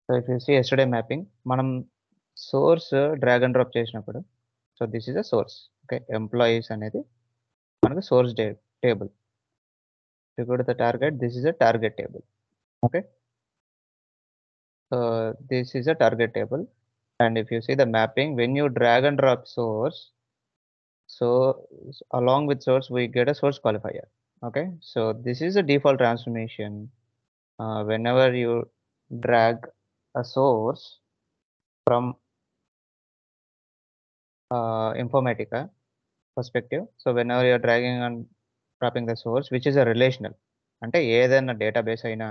So if you see yesterday mapping మనం source drag and drop చేసినప్పుడు so this is a source. Okay, employees అనేది మనకు source table. If you go to the target, this is a target table. Okay, so this is a target table, and if you see the mapping, when you drag and drop source, so along with source we get a source qualifier. Okay, so this is a default transformation. Whenever you drag a source from Informatica perspective, so whenever you're dragging and dropping the source, which is a relational, అంటే ఏదైనా database అయినా,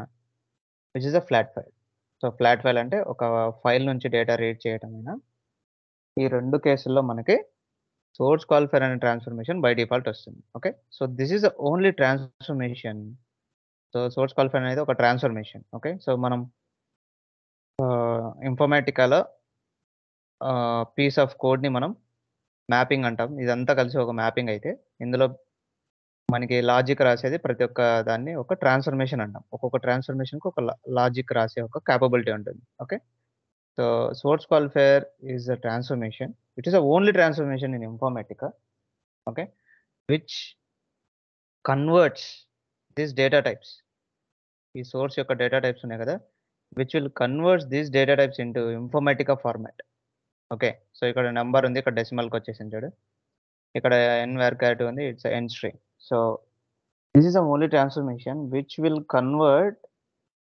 which is a flat file. So flat file అంటే ఒక file నుంచి data read చేయటం అయినా, ఈ రెండు కేసుల్లో మనకి సోర్స్ క్వాలిఫైర్ అనే ట్రాన్స్ఫర్మేషన్ బై డిఫాల్ట్ వస్తుంది. Okay, so this is the only transformation. So source qualifier అనేది ఒక ట్రాన్స్ఫర్మేషన్. ఓకే, సో మనం ఇన్ఫర్మేటికాలో పీస్ ఆఫ్ కోడ్ని మనం మ్యాపింగ్ అంటాం. ఇదంతా కలిసి ఒక మ్యాపింగ్ అయితే ఇందులో మనకి లాజిక్ రాసేది ప్రతి ఒక్క దాన్ని ఒక ట్రాన్స్ఫర్మేషన్ అంటాం. ఒక్కొక్క ట్రాన్స్ఫర్మేషన్కి ఒక లాజిక్ రాసే ఒక క్యాపబిలిటీ ఉంటుంది. Okay, so source qualifier is a transformation. It is the only transformation in Informatica, okay, which converts these data types. ఈ సోర్స్ యొక్క డేటా టైప్స్ ఉన్నాయి కదా, which will convert these data types into Informatica format. Okay, so ఇక్కడ number ఉంది, ఇక్కడ డెసిమల్కి వచ్చేసింది చూడు, ఇక్కడ n varchar ఉంది, it's n string. So this is the only transformation which will convert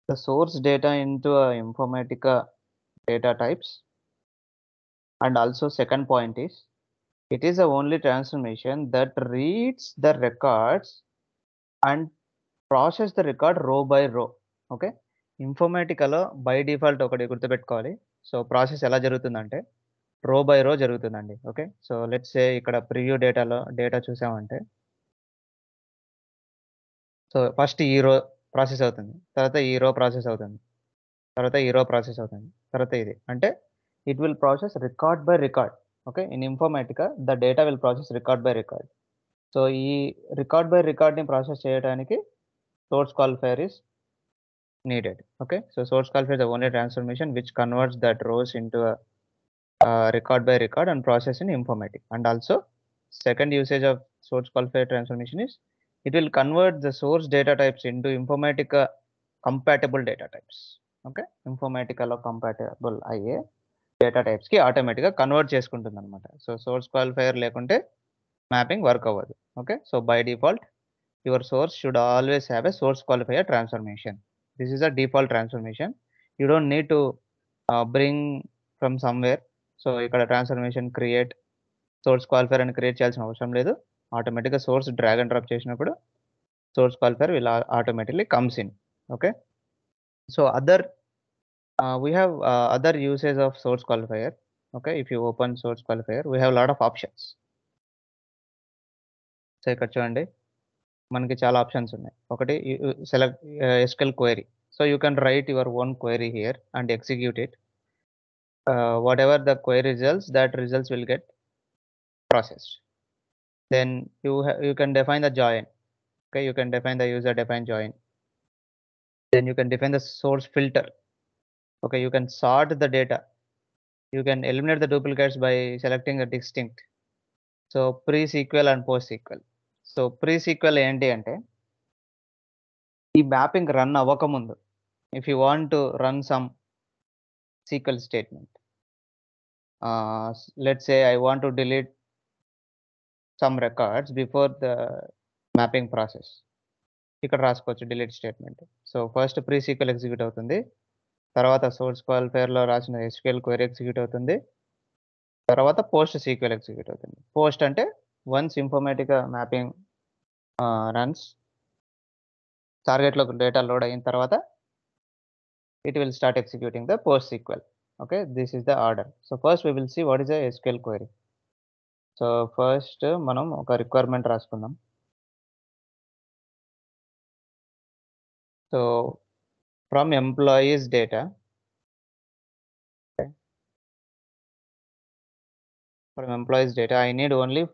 the source data into a Informatica data types. And also second point is, it is the only transformation that reads the records and process the record row by row. Okay, ఇన్ఫర్మేటికాలో by default ఒకటి గుర్తుపెట్టుకోవాలి. So process ఎలా జరుగుతుందంటే రో by rho జరుగుతుందండి. Okay, so let's say ఇక్కడ preview డేటాలో data చూసామంటే, సో ఫస్ట్ ఈ రో ప్రాసెస్ అవుతుంది, తర్వాత ఈ రో ప్రాసెస్ అవుతుంది, తర్వాత ఈ రో ప్రాసెస్ అవుతుంది, తర్వాత ఇది అంటే it will process record by record. Okay, in Informatica the data will process record by record. So ఈ రికార్డ్ బై రికార్డ్ని ప్రాసెస్ చేయడానికి source qualifier is needed. Okay, so source qualifier is the only transformation which converts that rows into a record by record and process in Informatica. And also second usage of source qualifier transformation is it will convert the source data types into Informatica compatible data types. Okay, Informatica లో compatible అయ్యే data types కి ఆటోమేటిక్గా convert చేసుకుంటుంది అనమాట. So source qualifier లేకుంటే mapping work అవ్వదు. Okay, so by default your source should always have a source qualifier transformation. This is a default transformation. You don't need to bring from somewhere. So ఇక్కడ transformation create source qualifier అని create చేయాల్సిన అవసరం లేదు. ఆటోమేటిక్గా source drag and drop చేసినప్పుడు source qualifier will automatically comes in. Okay, so we have other uses of source qualifier. Okay, if you open source qualifier, we have a lot of options. So ఇక్కడ చూడండి, మనకి చాలా options ఉన్నాయి. ఒకటి select SQL query. So you can write your own query here and execute it. Whatever the query results, that results will get processed. Then you can define the join. Okay, you can define the user defined join. Then you can define the source filter. Okay, you can sort the data. You can eliminate the duplicates by selecting a distinct. So pre-SQL and post-SQL. So pre-SQL ఏంటి అంటే ఈ mapping run అవ్వకముందు, if you want to run some SQL statement, let's say I want to delete some records before the mapping process, ఇక్కడ రాసుకోవచ్చు delete statement. So first pre sequel execute అవుతుంది, తర్వాత source క్వాలిఫైర్లో రాసిన SQL క్వెరీ ఎగ్జిక్యూట్ అవుతుంది, తర్వాత post SQL execute అవుతుంది. Post అంటే వన్స్ ఇన్ఫర్మేటికా మ్యాపింగ్ రన్స్, టార్గెట్లో డేటా లోడ్ అయిన తర్వాత it will start executing the post SQL. Okay, this is the order. So first we will see what is a SQL query. So first మనం ఒక requirement రాసుకుందాం. So from employees data, okay, from employees data I need only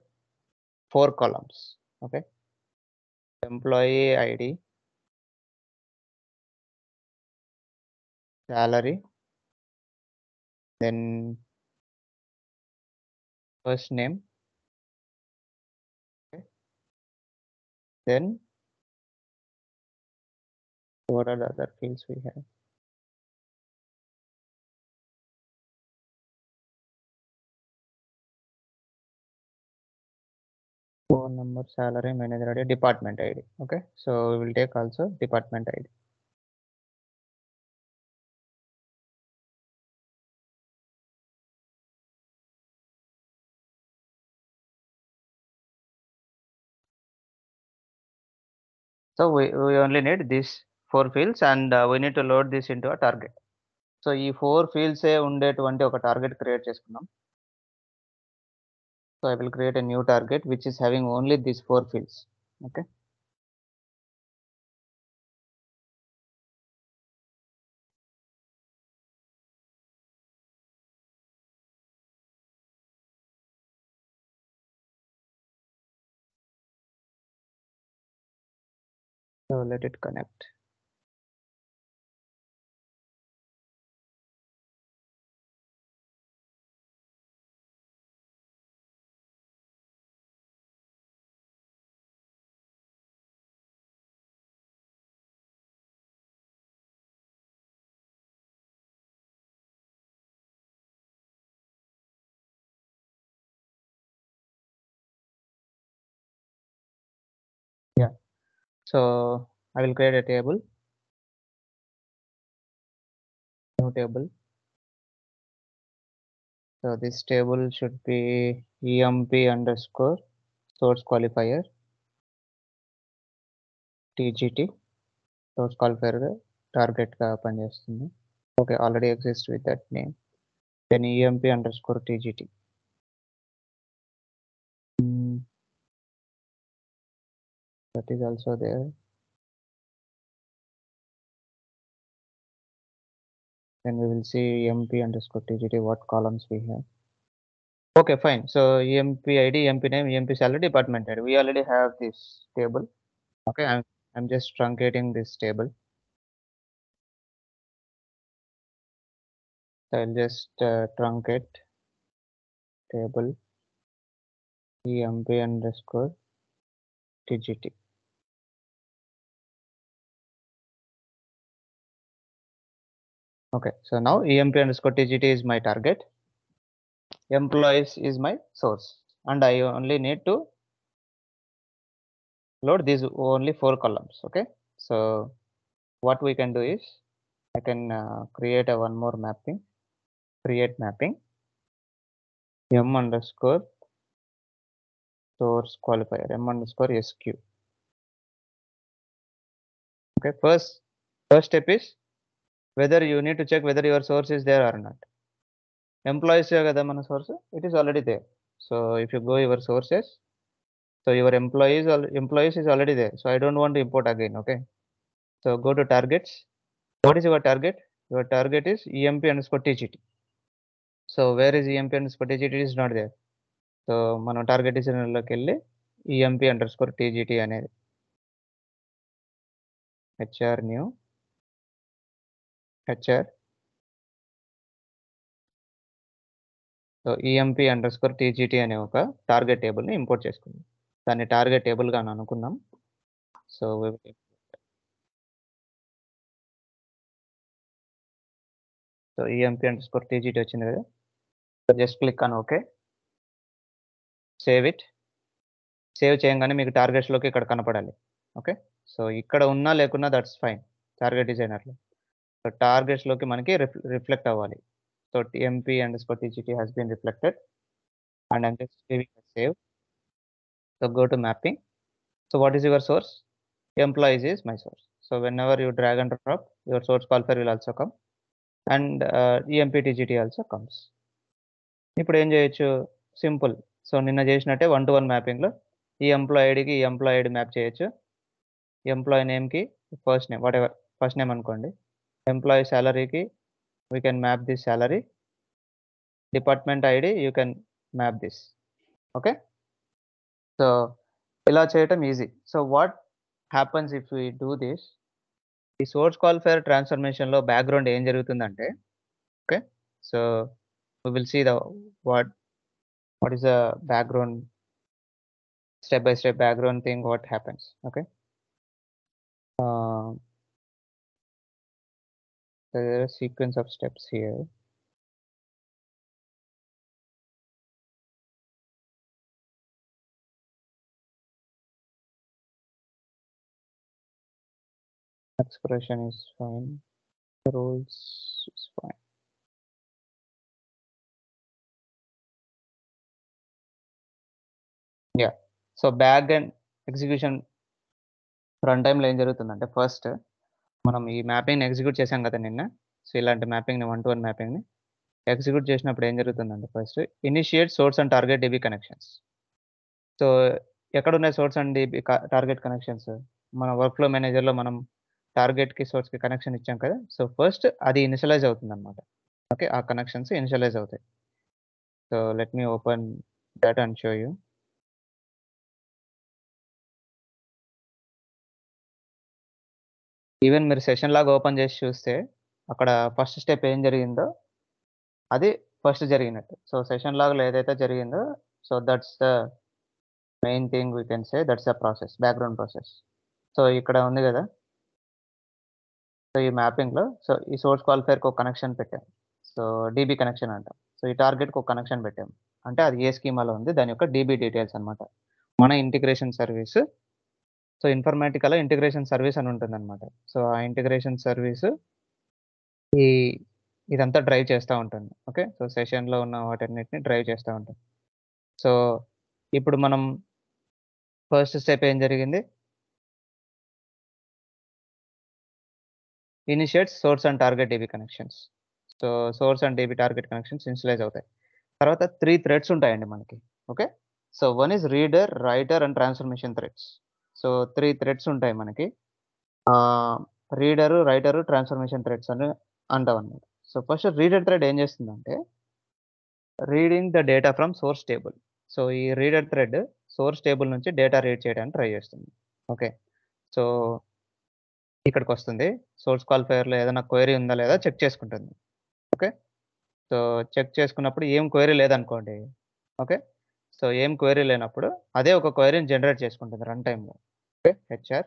4 columns. Okay, employee ID, salary, then first name, okay. Then what are the other fields we have? Phone number, salary, manager ID, department ID. Okay, so we will take also department ID. So we only need these 4 fields and we need to load this into a target. So ఈ 4 fields ఉండేటువంటి ఒక target create చేసుకుందాం. So I will create a new target which is having only these 4 fields. Okay. So let it connect. Yeah. So I will create a table. New table. So this table should be emp underscore source qualifier tgt. Source qualifier target గా పనిచేస్తుంది. Okay, already exists with that name. Then emp underscore tgt. That is also there. Then we will see emp underscore tgt what columns we have. Okay, fine. So emp id, emp name, emp salary, department ID. We already have this table. Okay, I'm just truncating this table. So I'll just truncate table emp underscore tgt. Okay, so now emp underscore tgt is my target. Employees is my source, and I only need to load these only 4 columns. Okay, so what we can do is I can create a one more mapping. Create mapping m underscore source qualifier m underscore sq. Okay, first step is whether you need to check whether your source is there or not. Employees kada mana source, it is already there. So if you go your sources, so your employees is already there. So I don't want to import again. Okay, so go to targets. What is your target? Your target is emp underscore tgt. So where is emp underscore tgt? It is not there. So మనం target డిజైనర్లోకి వెళ్ళి emp underscore tgt అనేది hr new hr. So emp underscore tgt అనే ఒక target టేబుల్ని import చేసుకుందాం. దాన్ని target టేబుల్గా అని అనుకుందాం. So so emp underscore tgt వచ్చింది కదా. So just click on okay. Save it. Save చేయగానే మీకు టార్గెట్స్లోకి ఇక్కడ కనపడాలి. ఓకే, సో ఇక్కడ ఉన్నా లేకున్నా దట్స్ ఫైన్ టార్గెట్ డిజైనర్లో. సో టార్గెట్స్లోకి మనకి రిఫ్లెక్ట్ అవ్వాలి. So emp underscore tgt has been reflected and I'm just giving a save. So go to mapping. So what is your source? Employees is my source. So whenever you drag and drop, your source qualifier will also come and emp tgt also comes. ఇప్పుడు ఏం చేయొచ్చు? Simple. So నిన్న చేసినట్టే 1-to-1 మ్యాపింగ్లో ఈ employee ఐడికి ఈ employee ID map చేయొచ్చు. Employee నేమ్కి first name whatever first name అనుకోండి. ఎంప్లాయీ సాలరీకి we can map this salary. Department ID you can map this. Okay, so ఇలా చేయటం easy. So what happens if we do this? ఈ source qualifier ట్రాన్స్ఫర్మేషన్లో background ఏం జరుగుతుందంటే, okay, so we will see the what is the background, step by step background thing, what happens. Okay. uh, there are a sequence of steps here. Expression is fine, rules is fine. Yeah. So back and execution run టైంలో ఏం జరుగుతుందంటే first మనం ఈ మ్యాపింగ్ని execute చేసాం కదా నిన్న. So ఇలాంటి మ్యాపింగ్ని 1-to-1 మ్యాపింగ్ని execute చేసినప్పుడు ఏం జరుగుతుందంటే first initiate source and target DB connections. So ఎక్కడున్నాయి source and DB target connections? మన వర్క్ ఫ్లో మేనేజర్లో మనం టార్గెట్కి సోర్స్కి కనెక్షన్ ఇచ్చాం కదా. సో ఫస్ట్ అది ఇనిషియలైజ్ అవుతుంది అనమాట. ఓకే, ఆ కనెక్షన్స్ ఇనిషియలైజ్ అవుతాయి. So let me open that and show you. Even మీరు సెషన్ లాగా ఓపెన్ చేసి చూస్తే అక్కడ ఫస్ట్ స్టెప్ ఏం జరిగిందో అది ఫస్ట్ జరిగినట్టు. సో సెషన్ లాగ్‌లో ఏదైతే జరిగిందో so that's the main thing we can say, that's the process, background process. So ఇక్కడ ఉంది గదా. సో ఈ మ్యాపింగ్‌లో సో ఈ సోర్స్ క్వాలిఫైయర్‌కి ఒక కనెక్షన్ పెట్టాం. సో డీబీ కనెక్షన్ అంటాం. సో ఈ టార్గెట్‌కి ఒక కనెక్షన్ పెట్టాం. అంటే అది ఏ స్కీమాలో ఉంది, దాని యొక్క డీబీ డీటెయిల్స్ అన్నమాట. మన ఇంటిగ్రేషన్ సర్వీస్, సో ఇన్ఫర్మాటికాలో ఇంటిగ్రేషన్ సర్వీస్ అని ఉంటుందన్నమాట. సో ఆ ఇంటిగ్రేషన్ సర్వీస్ ఈ ఇదంతా డ్రైవ్ చేస్తా ఉంటుంది. ఓకే. సో సెషన్‌లో ఉన్న వాటన్నిటిని డ్రైవ్ చేస్తా ఉంటుంది. సో ఇప్పుడు మనం ఫస్ట్ స్టెప్ ఏం జరిగింది? Initiate source and target DB connections. So source and DB target connections initialize అవుతాయి. తర్వాత 3 థ్రెడ్స్ ఉంటాయండి మనకి. Okay. So one is reader, writer and transformation threads. So 3 threads ఉంటాయి మనకి. రీడరు, రైటరు, ట్రాన్స్ఫర్మేషన్ థ్రెడ్స్ అని అంటామన్నమాట. సో ఫస్ట్ రీడర్ థ్రెడ్ ఏం చేస్తుందంటే reading the data from source table. So ఈ రీడర్ థ్రెడ్ సోర్స్ టేబుల్ నుంచి డేటా రీడ్ చేయడానికి try చేస్తుంది. ఓకే. సో ఇక్కడికొస్తుంది. సోర్స్ క్వాలిఫైయర్‌లో ఏదైనా క్వెరీ ఉందా లేదా చెక్ చేసుకుంటుంది. ఓకే. సో చెక్ చేసుకున్నప్పుడు ఏం క్వెరీ లేదనుకోండి. ఓకే. సో ఏం క్వెరీ లేనప్పుడు అదే ఒక క్వెరీని జనరేట్ చేసుకుంటుంది రన్ టైమ్‌లో. Okay. HR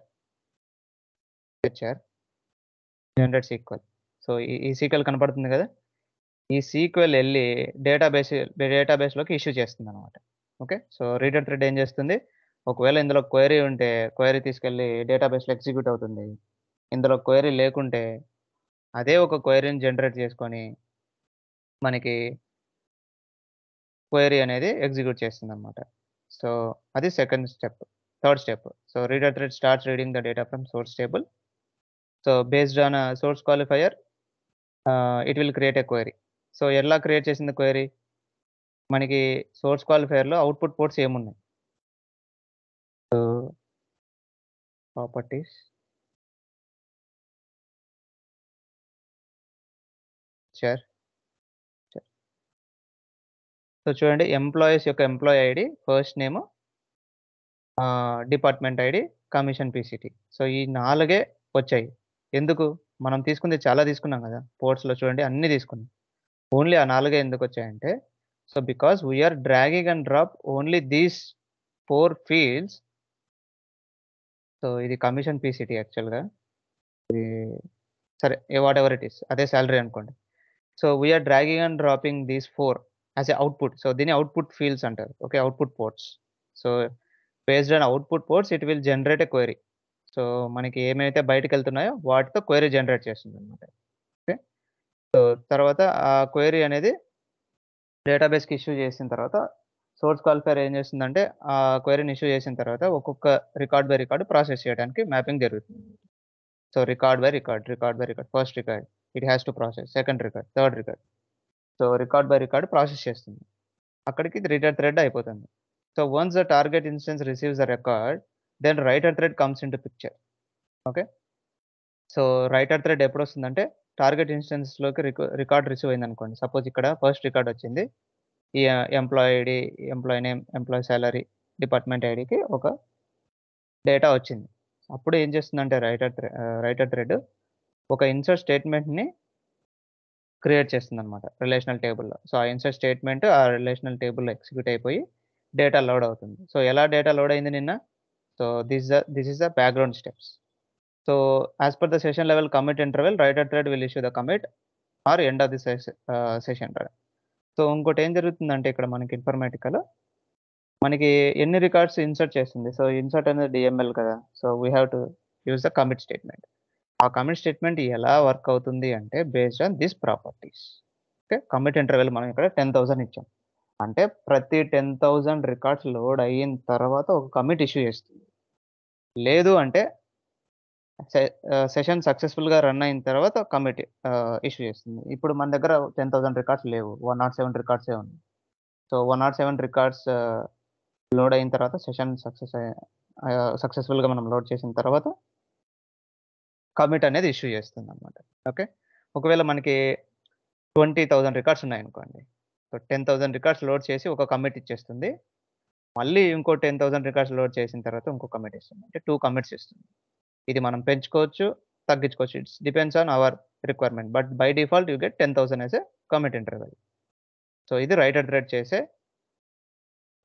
generate SQL. So ఈ సీక్వెల్ కనపడుతుంది కదా. ఈ సీక్వెల్ ఎళ్లి డేటాబేస్‌లోకి ఇష్యూ చేస్తుందనమాట. ఓకే. సో రీడర్ థ్రెడ్ ఏం చేస్తుంది? ఒకవేళ ఇందులో క్వెరీ ఉంటే క్వెరీ తీసుకెళ్ళి డేటాబేస్‌లో ఎగ్జిక్యూట్ అవుతుంది. ఇందులో క్వెరీ లేకుంటే అదే ఒక క్వెరీని జనరేట్ చేసుకొని మనకి క్వెరీ అనేది ఎగ్జిక్యూట్ చేస్తుందనమాట. సో అది second step. Third step. So reader thread starts reading the data from source table. So based on source qualifier it will create a query. So ఎలా క్రియేట్ చేసింది క్వెరీ? మనకి source క్వాలిఫైయర్‌లో output ports ఏమున్నాయి? So properties share. So చూడండి employees యొక్క employee ID, first name, department ID, commission PCT. So ఈ 4 వచ్చాయి. ఎందుకు? మనం తీసుకుంది చాలా తీసుకున్నాం కదా. పోర్ట్స్‌లో చూడండి అన్నీ తీసుకున్నాం. ఓన్లీ ఆ 4 ఎందుకొచ్చాయంటే so because we are dragging and drop only these 4 fields. So ఇది కమిషన్ పీసీటీ యాక్చువల్‌గా. ఇది సరే వాటెవర్ ఇట్ ఈస్ అదే సాలరీ అనుకోండి. So we are dragging and dropping these 4 as a output. So దీన్ని అవుట్‌పుట్ ఫీల్డ్స్ అంటారు. Okay. Output ports. So based on output ports it will generate a query. So మనకి ఏమైతే బయటికెళ్తున్నాయో వాటితో query generate చేస్తుందన్నమాట. Okay. So తర్వాత ఆ query అనేది డేటాబేస్‌కి ఇష్యూ చేసిన తర్వాత సోర్స్ క్వాలిఫైయర్ ఏం చేస్తుందంటే ఆ క్వెరీని ఇష్యూ చేసిన తర్వాత ఒక్కొక్క రికార్డ్ బై రికార్డ్ ప్రాసెస్ చేయడానికి మ్యాపింగ్ జరుగుతుంది. So record by record, record by record, first record it has to process, second record, third record. So record by record process చేస్తుంది. అక్కడికి రీడర్ థ్రెడ్ అయిపోతుంది. So once the target instance receives the record, then writer thread comes into picture. Okay. So writer thread ఎప్పుడొస్తుందంటే target ఇన్స్టెన్స్‌లోకి record receive అయిందనుకోండి. Suppose ఇక్కడ first record వచ్చింది. ఈ employee ID, employee name, employee salary, department ఐడీకి ఒక data వచ్చింది. అప్పుడు ఏం చేస్తుందంటే రైటర్ థ్రెడ్ ఒక ఇన్సర్ట్ స్టేట్మెంట్‌ని క్రియేట్ చేస్తుందనమాట రిలేషనల్ టేబుల్‌లో. సో, ఆ ఇన్సర్ట్ స్టేట్‌మెంట్ ఆ రిలేషనల్ టేబుల్‌లో ఎగ్జిక్యూట్ అయిపోయి డేటా లోడ్ అవుతుంది. సో, ఎలా డేటా లోడ్ అయింది నిన్న? So, this is the background steps. So, as per the session level commit interval writer thread will issue the commit or end of the session. So, ఇంకోటి ఏం జరుగుతుందంటే ఇక్కడ మనకి ఇన్ఫర్మేటికాలో మనకి ఎన్ని రికార్డ్స్ ఇన్సర్ట్ చేస్తుంది. సో, ఇన్సర్ట్ అనేది డీఎంఎల్ కదా! So, we have to use the commit statement. ఆ కమిట్ స్టేట్‌మెంట్ ఎలా వర్క్ అవుతుంది అంటే based on these properties. Okay. Commit interval మనం ఇక్కడ 10,000 ఇచ్చాం. అంటే ప్రతి 10,000 రికార్డ్స్ లోడ్ అయిన తర్వాత ఒక కమిట్ ఇష్యూ చేస్తుంది. లేదు అంటే సెషన్ సక్సెస్‌ఫుల్‌గా రన్ అయిన తర్వాత కమిట్ ఇష్యూ చేస్తుంది. ఇప్పుడు మన దగ్గర 10,000 రికార్డ్స్ లేవు. 107 రికార్డ్సే ఉన్నాయి. సో, 107 రికార్డ్స్ లోడ్ అయిన తర్వాత సెషన్ సక్సెస్‌ఫుల్‌గా మనం లోడ్ చేసిన తర్వాత కమిట్ అనేది ఇష్యూ చేస్తుందన్నమాట. ఓకే. ఒకవేళ మనకి 20,000 రికార్డ్స్ ఉన్నాయనుకోండి. సో, 10,000 రికార్డ్స్ లోడ్ చేసి ఒక కమిట్ ఇచ్చేస్తుంది. మళ్ళీ ఇంకో 10,000 రికార్డ్స్ లోడ్ చేసిన తర్వాత ఇంకో కమిట్ ఇస్తుంది. అంటే 2 కమిట్స్ ఇస్తుంది. ఇది మనం పెంచుకోవచ్చు, తగ్గించుకోవచ్చు. It's depends on our requirement. But by default you get 10,000 as a commit interval. So, ఇది రైటర్ థ్రెడ్ చేసే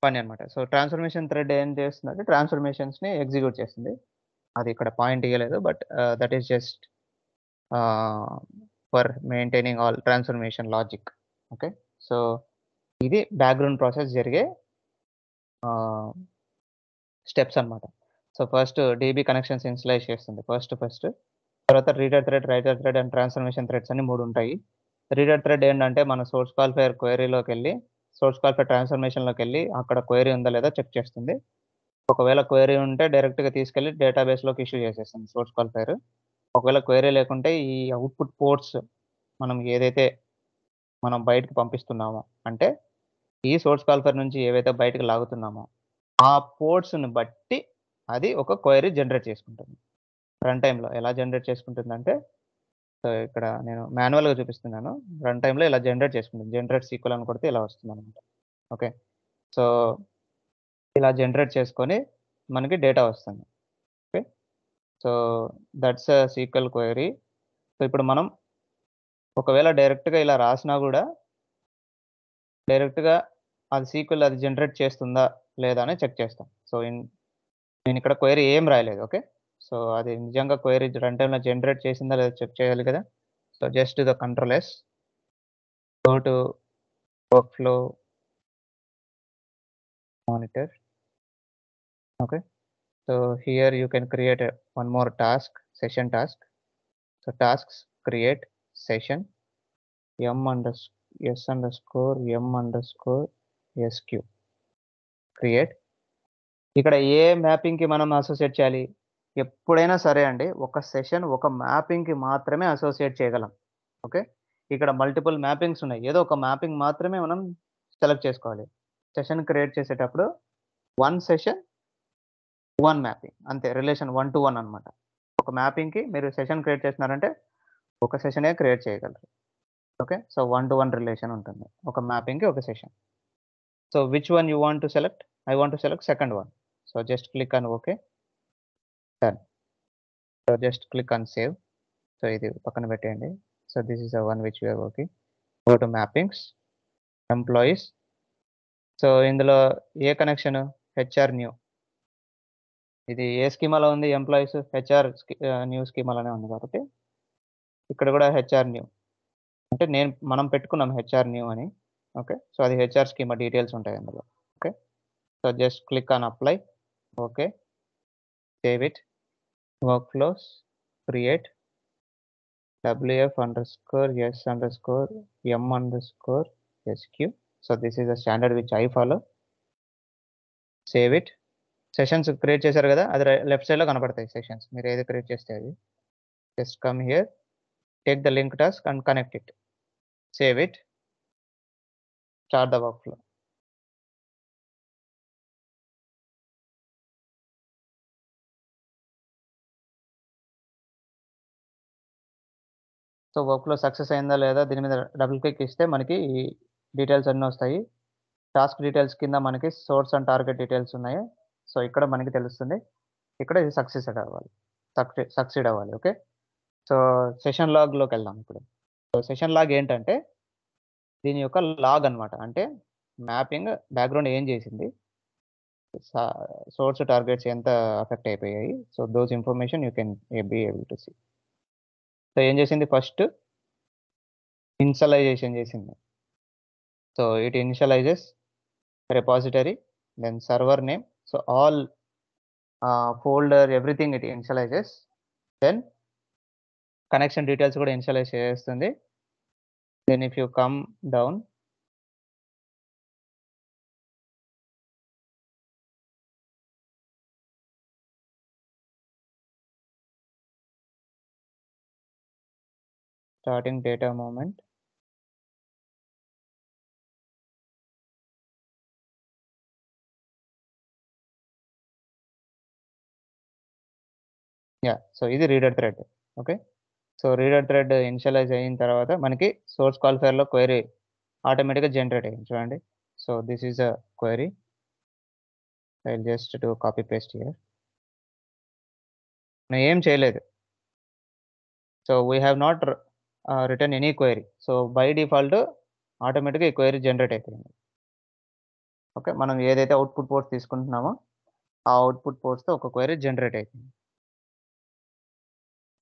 పని అన్నమాట. సో, ట్రాన్స్‌ఫర్మేషన్ థ్రెడ్ ఏం చేస్తుందంటే ట్రాన్స్‌ఫర్మేషన్స్‌ని ఎగ్జిక్యూట్ చేస్తుంది. అది ఇక్కడ పాయింట్ ఇయ్యలేదు. But that is just for maintaining all transformation logic. Okay. So, ఇది బ్యాక్‌గ్రౌండ్ ప్రాసెస్ జరిగే ఆహ్, స్టెప్స్ అన్నమాట. So, first DB connections initialize చేస్తుంది. ఫస్ట్. తర్వాత reader thread, writer thread and transformation threads అని 3 ఉంటాయి. రీడర్ థ్రెడ్ ఏంటంటే మన సోర్స్ కాల్ఫైర్ క్వెరీలోకెళ్ళి సోర్స్ కాల్ఫైర్ ట్రాన్స్‌ఫర్మేషన్‌లోకెళ్ళి అక్కడ క్వెరీ ఉందా లేదా చెక్ చేస్తుంది. ఒకవేళ క్వెరీ ఉంటే డైరెక్ట్‌గా తీసుకెళ్ళి డేటాబేస్‌లోకి ఇష్యూ చేసేస్తుంది సోర్స్ కాల్ఫైర్. ఒకవేళ క్వెరీ లేకుంటే ఈ అవుట్‌పుట్ పోర్ట్స్ మనం ఏదైతే మనం బయటకి పంపిస్తున్నామో అంటే ఈ సోర్స్ కాల్ఫైర్ నుంచి ఏవైతే బయటకి లాగుతున్నామో ఆ పోర్ట్స్‌ని బట్టి అది ఒక క్వెరీ జనరేట్ చేసుకుంటుంది. రన్ టైమ్‌లో ఎలా జనరేట్ చేసుకుంటుందంటే సో, ఇక్కడ నేను మాన్యువల్‌గా చూపిస్తున్నాను. రన్ టైమ్‌లో ఇలా జనరేట్ చేసుకుంటుంది. జనరేట్ సీక్వెల్ అని కొడితే ఇలా వస్తుందనమాట. ఓకే. సో, ఇలా జనరేట్ చేసుకొని మనకి డేటా వస్తుంది. Okay. So, that's a sequel query. So, ఇప్పుడు మనం ఒకవేళ డైరెక్ట్‌గా ఇలా రాసినా గూడా డైరెక్ట్‌గా అది సీక్వెల్ అది జనరేట్ చేస్తుందా? లేదా? అని చెక్ చేస్తాం. సో, నేనిక్కడ క్వెరీ ఏం రాయలేదు. ఓకే. సో, అది నిజంగా క్వెరీ రన్ టైమ్‌లో జనరేట్ చేసిందా? లేదా? చెక్ చేయాలి కదా! So, just the control yes. Go to workflow monitor. Okay. So here you can create one more task, session task. So tasks create session s underscore m underscore sq create. ఇక్కడ ఏ మ్యాపింగ్‌కి మనం associate చేయాలి? ఎప్పుడైనా సరే అండి. ఒక session ఒక మ్యాపింగ్‌కి మాత్రమే associate చేయగలం. ఓకే. ఇక్కడ మల్టిపుల్ మ్యాపింగ్స్ ఉన్నాయి. ఏదో ఒక మ్యాపింగ్ మాత్రమే మనం సెలెక్ట్ చేసుకోవాలి. సెషన్ క్రియేట్ చేసేటప్పుడు వన్ సెషన్, వన్ మ్యాపింగ్ అంతే. రిలేషన్ 1 to 1 అన్నమాట. ఒక మ్యాపింగ్‌కి మీరు సెషన్ క్రియేట్ చేస్తున్నారంటే ఒక సెషనే క్రియేట్ చేయగలరు. ఓకే. సో, 1 to 1 రిలేషన్ ఉంటుంది. ఒక మ్యాపింగ్‌కి ఒక session. So, which one you want to select? I want to select second one. So, just click on okay. Done. So, just click on save. So, ఇది పక్కన పెట్టేయండి. So, this is the one which we are working. Go to mappings, employees. So, ఇందులో ఏ connection? HR new. ఇది ఏ స్కీమాలో ఉంది employees? New స్కీమాలోనే ఉంది కాబట్టి ఇక్కడ కూడా హెచ్ఆర్ న్యూ. అంటే మనం పెట్టుకున్నాం హెచ్ఆర్ న్యూ అని. ఓకే. సో, అది హెచ్ఆర్ స్కీమా డీటెయిల్స్ ఉంటాయి అందులో. Okay. So, just click on apply. Okay. Save it. Workflows create wf_s_m_sq. So, this is the standard which I follow. Save it. Sessions create చేశారు కదా! అది left సైడ్‌లో కనపడతాయి sessions. మీరు ఏది క్రియేట్ చేస్తే అది. Just come here, take the link task and connect it. Save it. Start the workflow. So, workflow success అయిందా లేదా దీని మీద డబుల్ క్లిక్ ఇస్తే మనకి ఈ డీటెయిల్స్ అన్నీ వస్తాయి. టాస్క్ డీటెయిల్స్ కింద మనకి సోర్స్ అండ్ టార్గెట్ డీటెయిల్స్ ఉన్నాయి. సో, ఇక్కడ మనకి తెలుస్తుంది. ఇక్కడ ఇది సక్సీడ్ అవ్వాలి. ఓకే. సో, సెషన్ లాగ్‌లోకెళ్దాం ఇప్పుడు. సో సెషన్ లాగ్ ఏంటంటే దీని యొక్క లాగ్ అన్నమాట. అంటే మ్యాపింగ్ బ్యాక్‌గ్రౌండ్ ఏం చేసింది? సా సోర్స్ టార్గెట్స్ ఎంత అఫెక్ట్ అయిపోయాయి? So those information you can be able to see. So ఏం చేసింది ఫస్ట్ ఇనిషియలైజేషన్ చేసింది. So it initializes repository, then server name. So all folder, everything it initializes. Then connection details కూడా initialise చేస్తుంది. Then if you come down, starting data moment. Yeah, so ఇది reader thread. Okay. So reader thread initialize అయిన తర్వాత మనకి source కాల్ ఫైర్‌లో query ఆటోమేటిక్‌గా generate అయింది చూడండి. So this is a query. I will just do copy paste here. నేను ఏం చేయలేదు. So we have not return any query. So by default ఆటోమేటిక్‌గా ఈ క్వెరీ జనరేట్ అయిపోయింది. ఓకే. మనం ఏదైతే అవుట్‌పుట్ పోర్ట్ తీసుకుంటున్నామో ఆ అవుట్‌పుట్ పోర్ట్స్‌తో ఒక క్వెరీ జనరేట్ అయితుంది.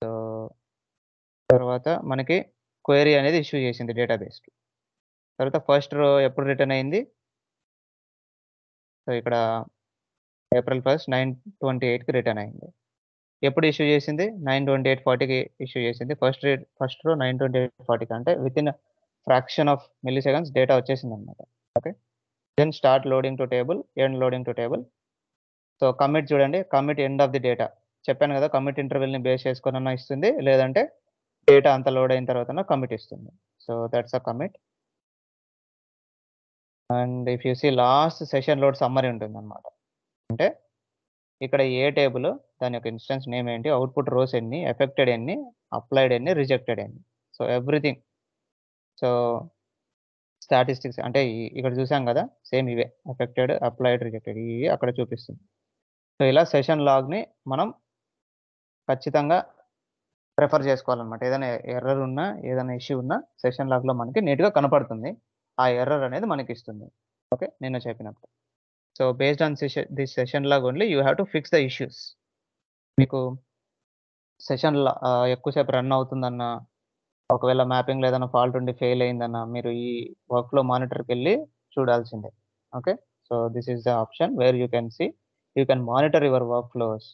సో తర్వాత మనకి క్వెరీ అనేది ఇష్యూ చేసింది డేటాబేస్‌కి. తర్వాత ఫస్ట్ రో ఎప్పుడు రిటర్న్ అయింది? సో ఇక్కడ ఏప్రిల్ 1, 9:28కి రిటర్న్ అయింది. ఎప్పుడు ఇష్యూ చేసింది? 9:28:40కి ఇష్యూ చేసింది. ఫస్ట్ రో 9:28:40కి అంటే within fraction of milliseconds data వచ్చేసిందన్నమాట. Okay. Then start loading to table, end loading to table. So commit చూడండి. Commit end of the data. చెప్పాను కదా! కమిట్ ఇంటర్వెల్‌ని బేస్ చేసుకొనన్నా ఇస్తుంది. లేదంటే డేటా అంతా లోడ్ అయిన తర్వాతన కమిట్ ఇస్తుంది. So that's a commit. And if you see last session load summary ఉంటుందన్నమాట. అంటే ఇక్కడ ఏ టేబుల్, దాని యొక్క ఇన్‌స్టాన్స్ నేమ్ ఏంటి, అవుట్‌పుట్ రోస్ ఎన్ని, ఎఫెక్టెడ్ ఎన్ని, అప్లైడ్ ఎన్ని, రిజెక్టెడ్ ఎన్ని. So everything. సో స్టాటిస్టిక్స్ అంటే ఇక్కడ చూసాం కదా! సేమ్ ఇవే ఎఫెక్టెడ్, అప్లైడ్, రిజెక్టెడ్ ఇవి అక్కడ చూపిస్తుంది. సో ఇలా సెషన్ లాగ్‌ని మనం ఖచ్చితంగా ప్రిఫర్ చేసుకోవాలన్నమాట. ఏదైనా ఎర్రర్ ఉన్నా, ఏదైనా ఇష్యూ ఉన్నా సెషన్ లాగ్‌లో మనకి నీట్‌గా కనపడుతుంది. ఆ ఎర్రర్ అనేది మనకిస్తుంది. ఓకే. నిన్న చెప్పినట్టు. So based on this session log only you have to fix the issues. మీకు ఎక్కువ సేపు రన్ అవుతుందన్నా, ఒకవేళ మ్యాపింగ్‌లో ఏదైనా ఫాల్ట్ ఉండి ఫెయిల్ అయిందన్నా, మీరు ఈ వర్క్‌ఫ్లో మానిటర్‌కెళ్ళి చూడాల్సిందే. Okay. So this is the option where you can see. You can monitor your workflows.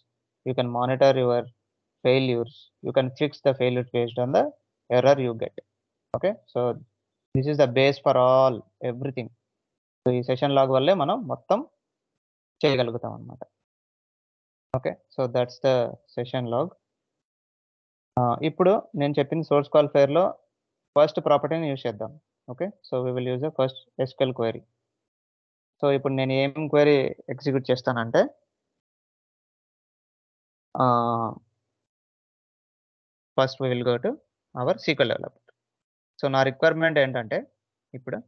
You can monitor your failures. You can fix the failures based on the error you get. Okay. So this is the base for all everything. So ఈ session log వల్లే మనం మొత్తం చేయగలుగుతాం అన్నమాట. Okay. So that's the session log. ఇప్పుడు నేను చెప్పిన source కాల్ ఫైర్‌లో ఫస్ట్ ప్రాపర్టీని యూజ్ చేద్దాం. Okay. So we will use the first SQL query. So ఇప్పుడు నేను ఏం క్వెరీ ఎగ్జిక్యూట్ చేస్తానంటే first we will go to our sequel developer. So నా రిక్వైర్మెంట్ ఏంటంటే ఇప్పుడు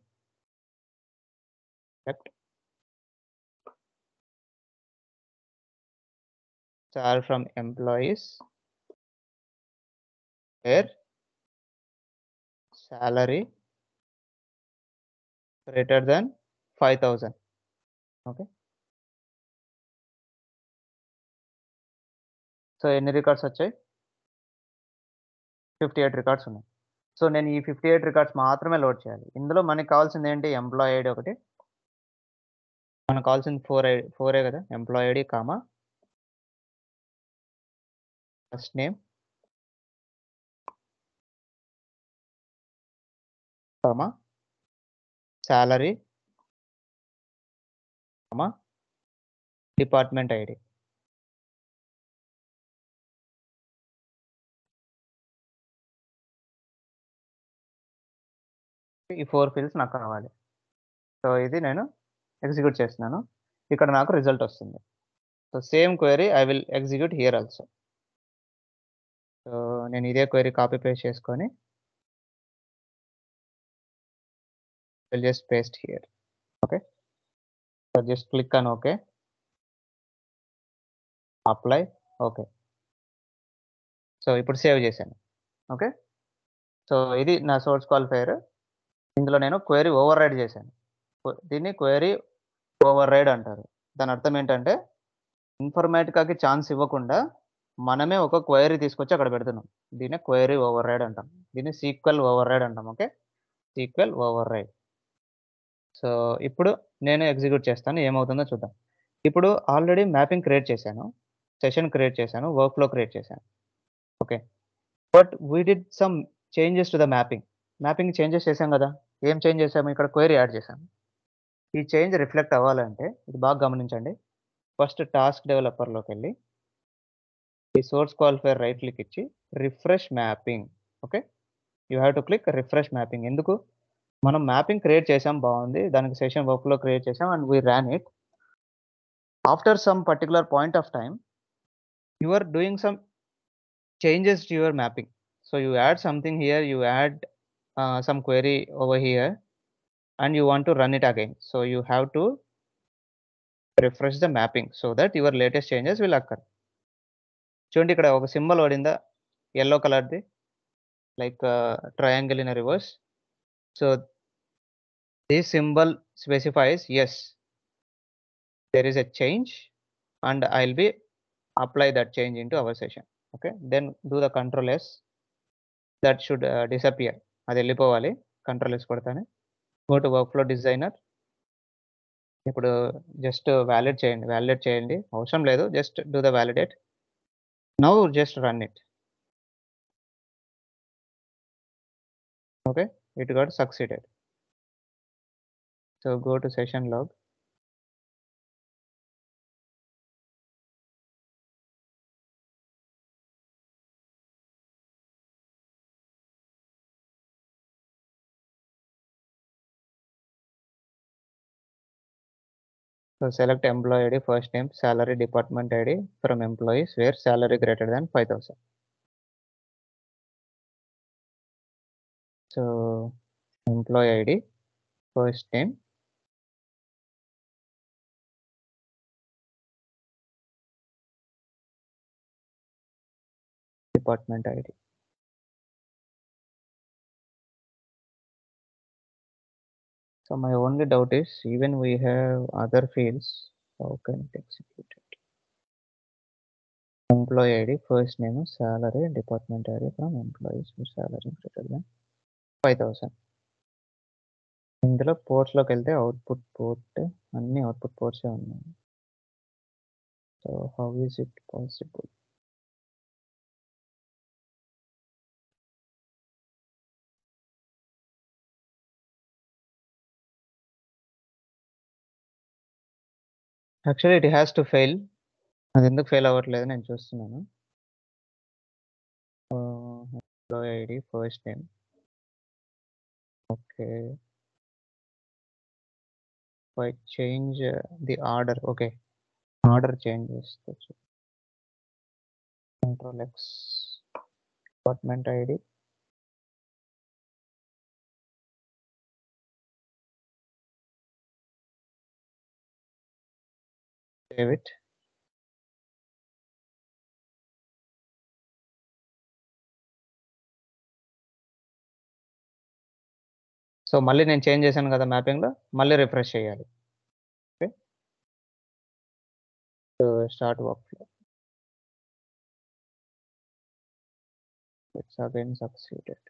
left star from employees where salary greater than 5,000. Okay. So ఎన్ని records వచ్చాయి? 58 records ఉన్నాయి. సో నేను ఈ 58 రికార్డ్స్ మాత్రమే లోడ్ చేయాలి. ఇందులో మనకు కావాల్సింది ఏంటి? ఎంప్లాయీ ఐడీ ఒకటి. మనకు కావాల్సింది 4 కదా! Employee ID, first name, salary, department ID. ఈ 4 ఫీల్డ్స్ నాకు కావాలి. సో ఇది నేను ఎగ్జిక్యూట్ చేస్తున్నాను. ఇక్కడ నాకు రిజల్ట్ వస్తుంది. So same query I will execute here also. So నేను ఇదే క్వెరీ కాపీ పేస్ట్ చేసుకొని will just paste here. Okay. So just click on OK. Apply. Okay. So ఇప్పుడు సేవ్ చేశాను. ఓకే. సో ఇది నా సోర్స్ క్వాలిఫైయర్. ఇందులో నేను క్వెరీ ఓవర్‌రైడ్ చేశాను. దీన్ని క్వెరీ ఓవర్‌రైడ్ అంటారు. దాని అర్థం ఏంటంటే ఇన్ఫర్మాటికాకి ఛాన్స్ ఇవ్వకుండా మనమే ఒక క్వెరీ తీసుకొచ్చి అక్కడ పెడుతున్నాం. దీన్నే క్వెరీ ఓవర్‌రైడ్ అంటాం. దీన్ని సీక్వెల్ ఓవర్‌రైడ్ అంటాం. ఓకే. Sequel override. సో ఇప్పుడు నేను ఎగ్జిక్యూట్ చేస్తాను. ఏమవుతుందో చూద్దాం. ఇప్పుడు ఆల్రెడీ మ్యాపింగ్ క్రియేట్ చేశాను. సెషన్ క్రియేట్ చేశాను. వర్క్ ఫ్లో క్రియేట్ చేశాను. Okay. But we did some changes to the mapping. Mapping changes చేసాం గదా! ఏం చేంజ్ చేసాము? ఇక్కడ క్వెరీ యాడ్ చేశాము. ఈ చేంజ్ రిఫ్లెక్ట్ అవ్వాలంటే ఇది బాగా గమనించండి. ఫస్ట్ టాస్క్ డెవలపర్‌లోకెళ్ళి ఈ సోర్స్ క్వాలిఫైయర్ రైట్ క్లిక్ ఇచ్చి refresh mapping. Okay. You have to click refresh mapping. ఎందుకు? మనం మ్యాపింగ్ క్రియేట్ చేసాం బావుంది. దానికి సెషన్ వర్క్‌ఫ్లో క్రియేట్ చేసాం and we ran it. After some particular point of time you are doing some changes to your mapping. So you add something here, you add some query over here, and you want to run it again. So you have to refresh the mapping so that your latest changes will occur. చూడండి ఇక్కడ ఒక symbol పడిందా yellow కలర్‌ది like triangle in reverse. So this symbol specifies yes, there is a change and I'll be apply that change into our session. Okay, then do the control S. That should disappear. అది వెళ్ళిపోవాలి. Control S కొడతానే. Go to workflow designer. ఇప్పుడు just validate చేయండి. అవసరం లేదు. Just do the validate. Now just run it. Okay. It got succeeded. So go to session log. So select employee ID, first name, salary, department ID from employees where salary greater than 5,000. So employee ID, first name, department ID. So my only doubt is even we have other fields, how can it execute it? Employee ID, first name, salary, department ID from employees whose salary greater than 5,000. ఇందులో పోర్ట్స్‌లోకెళ్తే output port అన్ని output పోర్ట్సే ఉన్నాయి. So how is it possible? Actually it has to fail. అది ఎందుకు fail అవ్వట్లేదు నేను చూస్తున్నాను. Employee ID, first name. Okay. Why change the order. Okay. Order change చేస్తే control X. Department ID. Save it. So మళ్ళీ నేను చేంజ్ చేశాను కదా మ్యాపింగ్‌లో. మళ్ళీ రిఫ్రెష్ చేయాలి. Okay. So start workflow. It's again succeeded.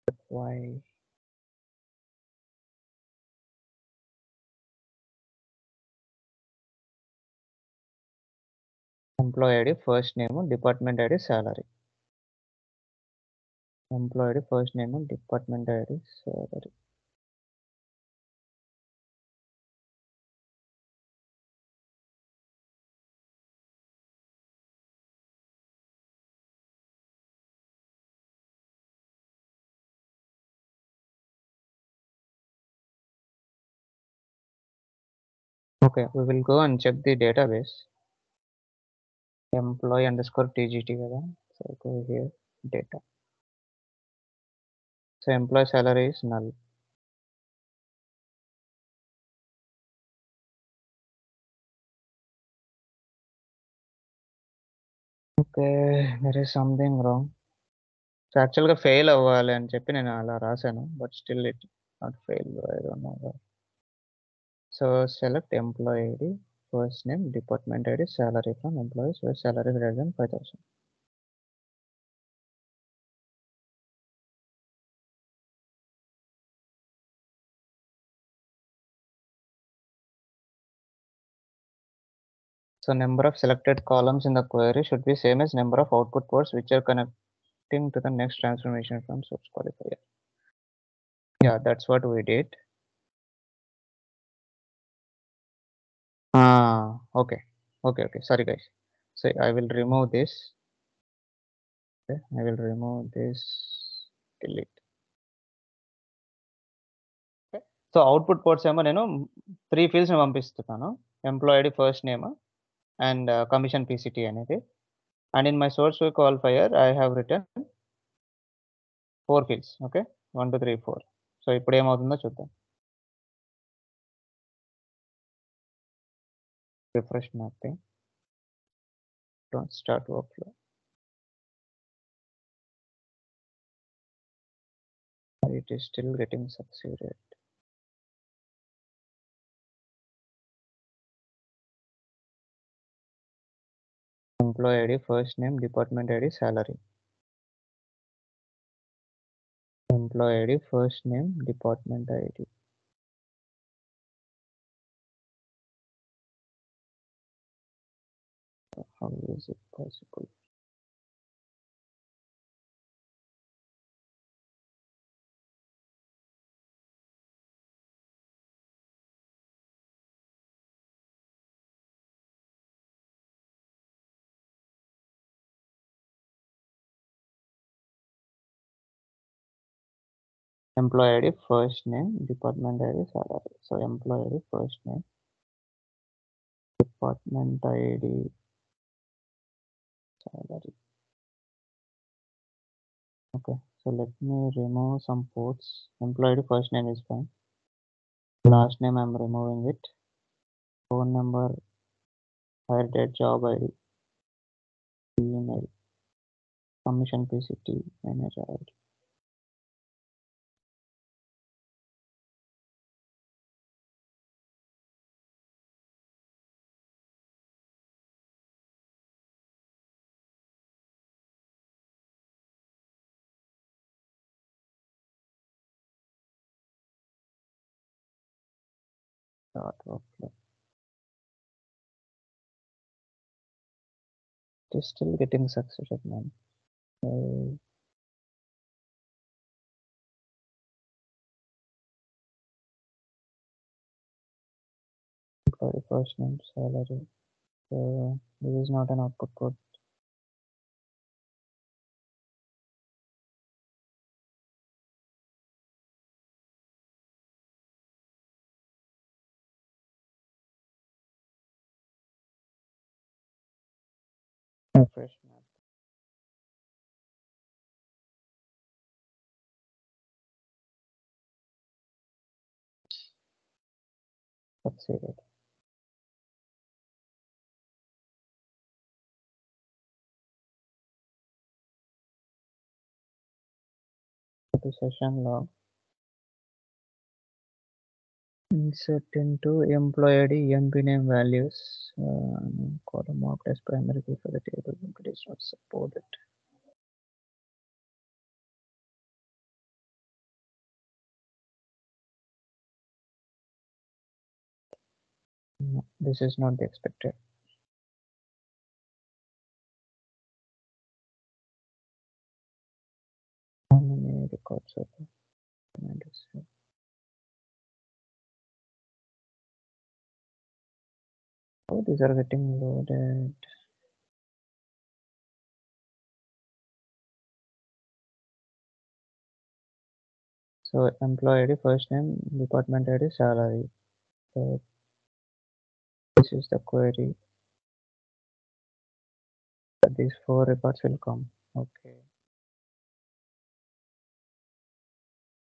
But why? Employee ID, first name, department ID, salary. Employee ID, first name, department ID, salary. Okay, we will go and check the database. Employee underscore TGT కదా. So go here, data. So employee salary is null. Okay, there is something wrong. So, యాక్చువల్‌గా fail అవ్వాలి అని చెప్పి నేను అలా రాసాను. But still it not fail. I don't know why. So, select employee ID, first name, department ID, salary from employees where salary greater than 5,000. So, number of selected columns in the query should be same as number of output ports which are connecting to the next transformation from source qualifier. Yeah, that's what we did. Okay. Okay. Sorry, guys. So I will remove this. Okay, I will remove this. Delete. Okay. So output ports ఏమో నేను 3 ఫీల్డ్స్‌ని పంపిస్తున్నాను. Employee ID, first name and commission PCT అనేది. And in my source qualifier, I have written 4 fields. Okay. 1, 2, 3, 4. So ఇప్పుడు ఏమవుతుందో చూద్దాం. Refresh mapping. Don't start workflow. It is still getting succeeded. Employee ID, first name, department ID, salary. Employee ID, first name, department ID. How is it possible? Employee ID, first name, department ID, salary. So employee ID, first name, department ID, salary. Okay, so let me remove some ports. Employee ID, first name is fine. Last name I'm removing it. Phone number, hire date, job ID, email, commission PCT, manager ID. Start workflow. It is still getting succeeded, man. Employee first name, salary. So this is not an output code. Refresh map. Succeeded. Go to session log. Insert into employee ID, EMP name values. Column marked as primary key for the table. It is not supported. No, this is not the expected. How many records are there? Oh, these are getting loaded. So employee ID, first name, department ID, salary. So this is the query. These 4 records will come. Okay.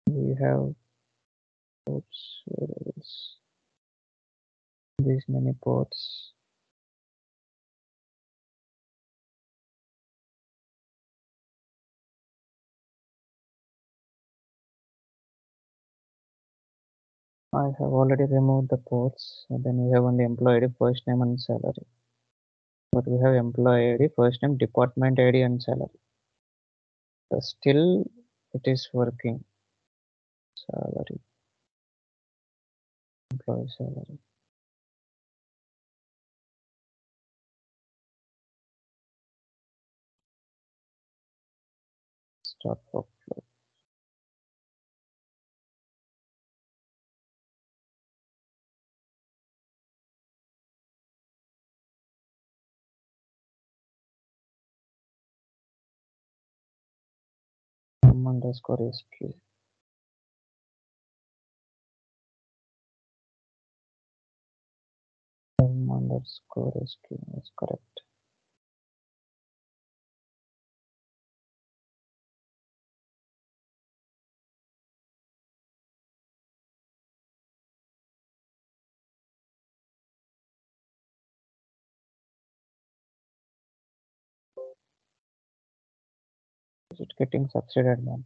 We have ports, variables, these many ports. I have already removed the ports. Then we have only employee ID, first name and salary. But we have employee ID, first name, department ID and salary. So still it is working. Salary, employee salary. Start workflow. M_SQ. M_SQ is correct. Is it getting succeeded, man?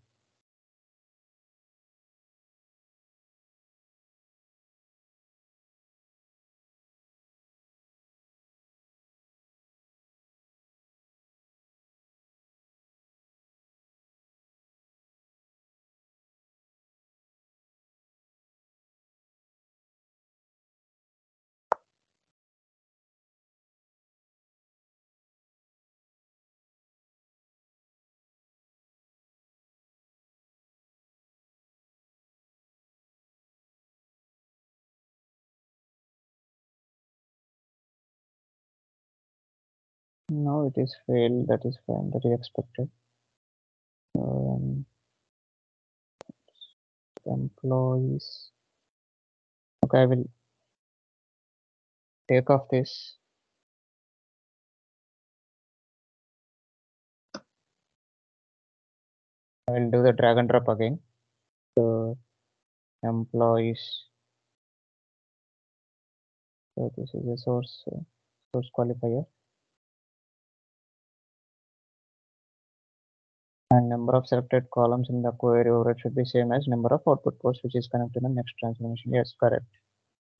No, it is failed. That is fine. That is expected. Um, employees. Okay, I will take off this. I will do the drag and drop again. So employees. So this is the source qualifier. And number of selected columns in the query override should be same as number of output ports which is connected to the next transformation. Yes, correct.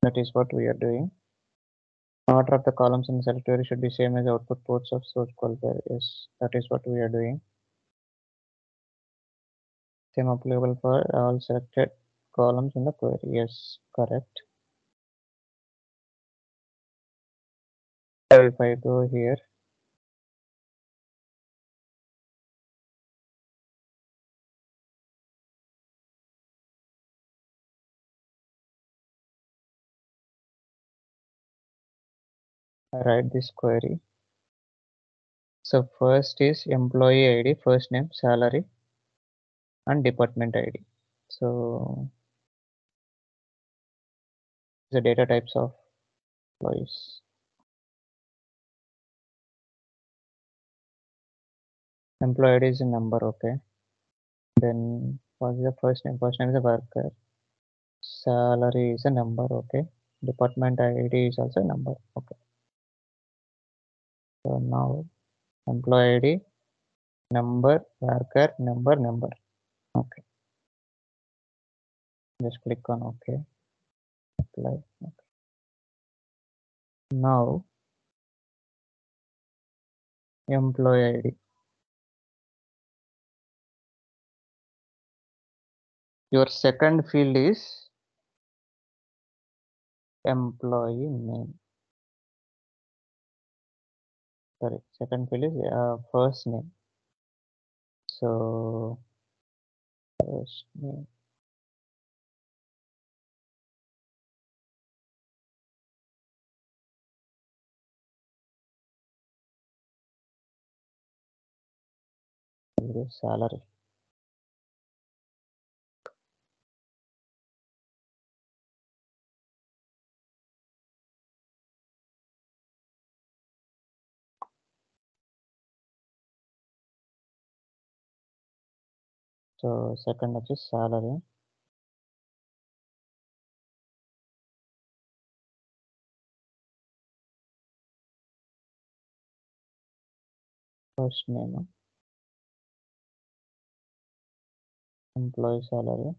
That is what we are doing. Order of the columns in the select query should be same as output ports of source qualifier. Yes, that is what we are doing. Same applicable for all selected columns in the query. Yes, correct. If I go here, I write this query. So first is employee ID, first name, salary, and department ID. So the data types of employees. Employee ID is a number, okay. Then what is the first name? First name is a worker. Salary is a number, okay. Department ID is also a number, okay. So now employee ID, number, worker, number. Okay. Just click on OK. Apply. Okay. Now employee ID. Your second field is employee name. Sorry, second field is first name. So first name. Salary. So second which is salary. First name. Employee salary.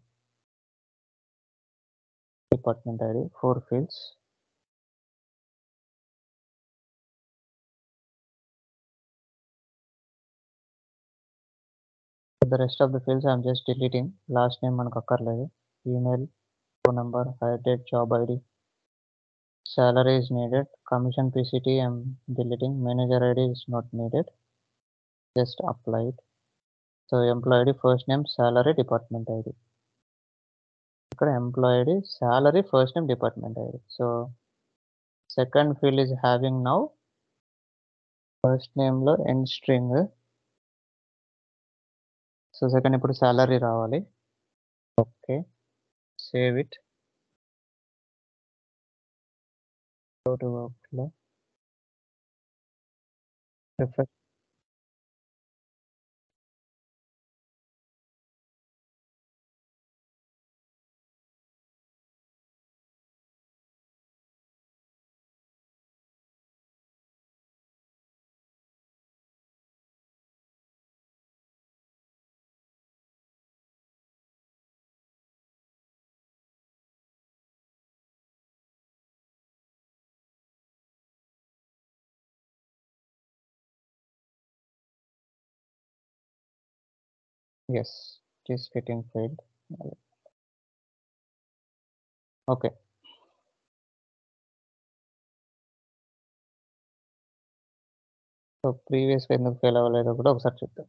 department ID, 4 fields. The rest of the fields I'm just deleting. Last name మనకు అక్కర్లేదు. Email, phone number, hire date, job ID. Salary is needed. Commission PCT I'm deleting. Manager ID is not needed. Just applied. So employee ID, first name, salary, department ID. ఇక్కడ employee ID, salary, first name, department ID. So second field is having now first name లో end string. So second ఇప్పుడు salary రావాలి. Okay, save it. Go to workflow. Refresh. Yes, it is getting failed. Okay. So ప్రీవియస్గా ఎందుకు fail అవ్వలేదో కూడా ఒకసారి చూద్దాం.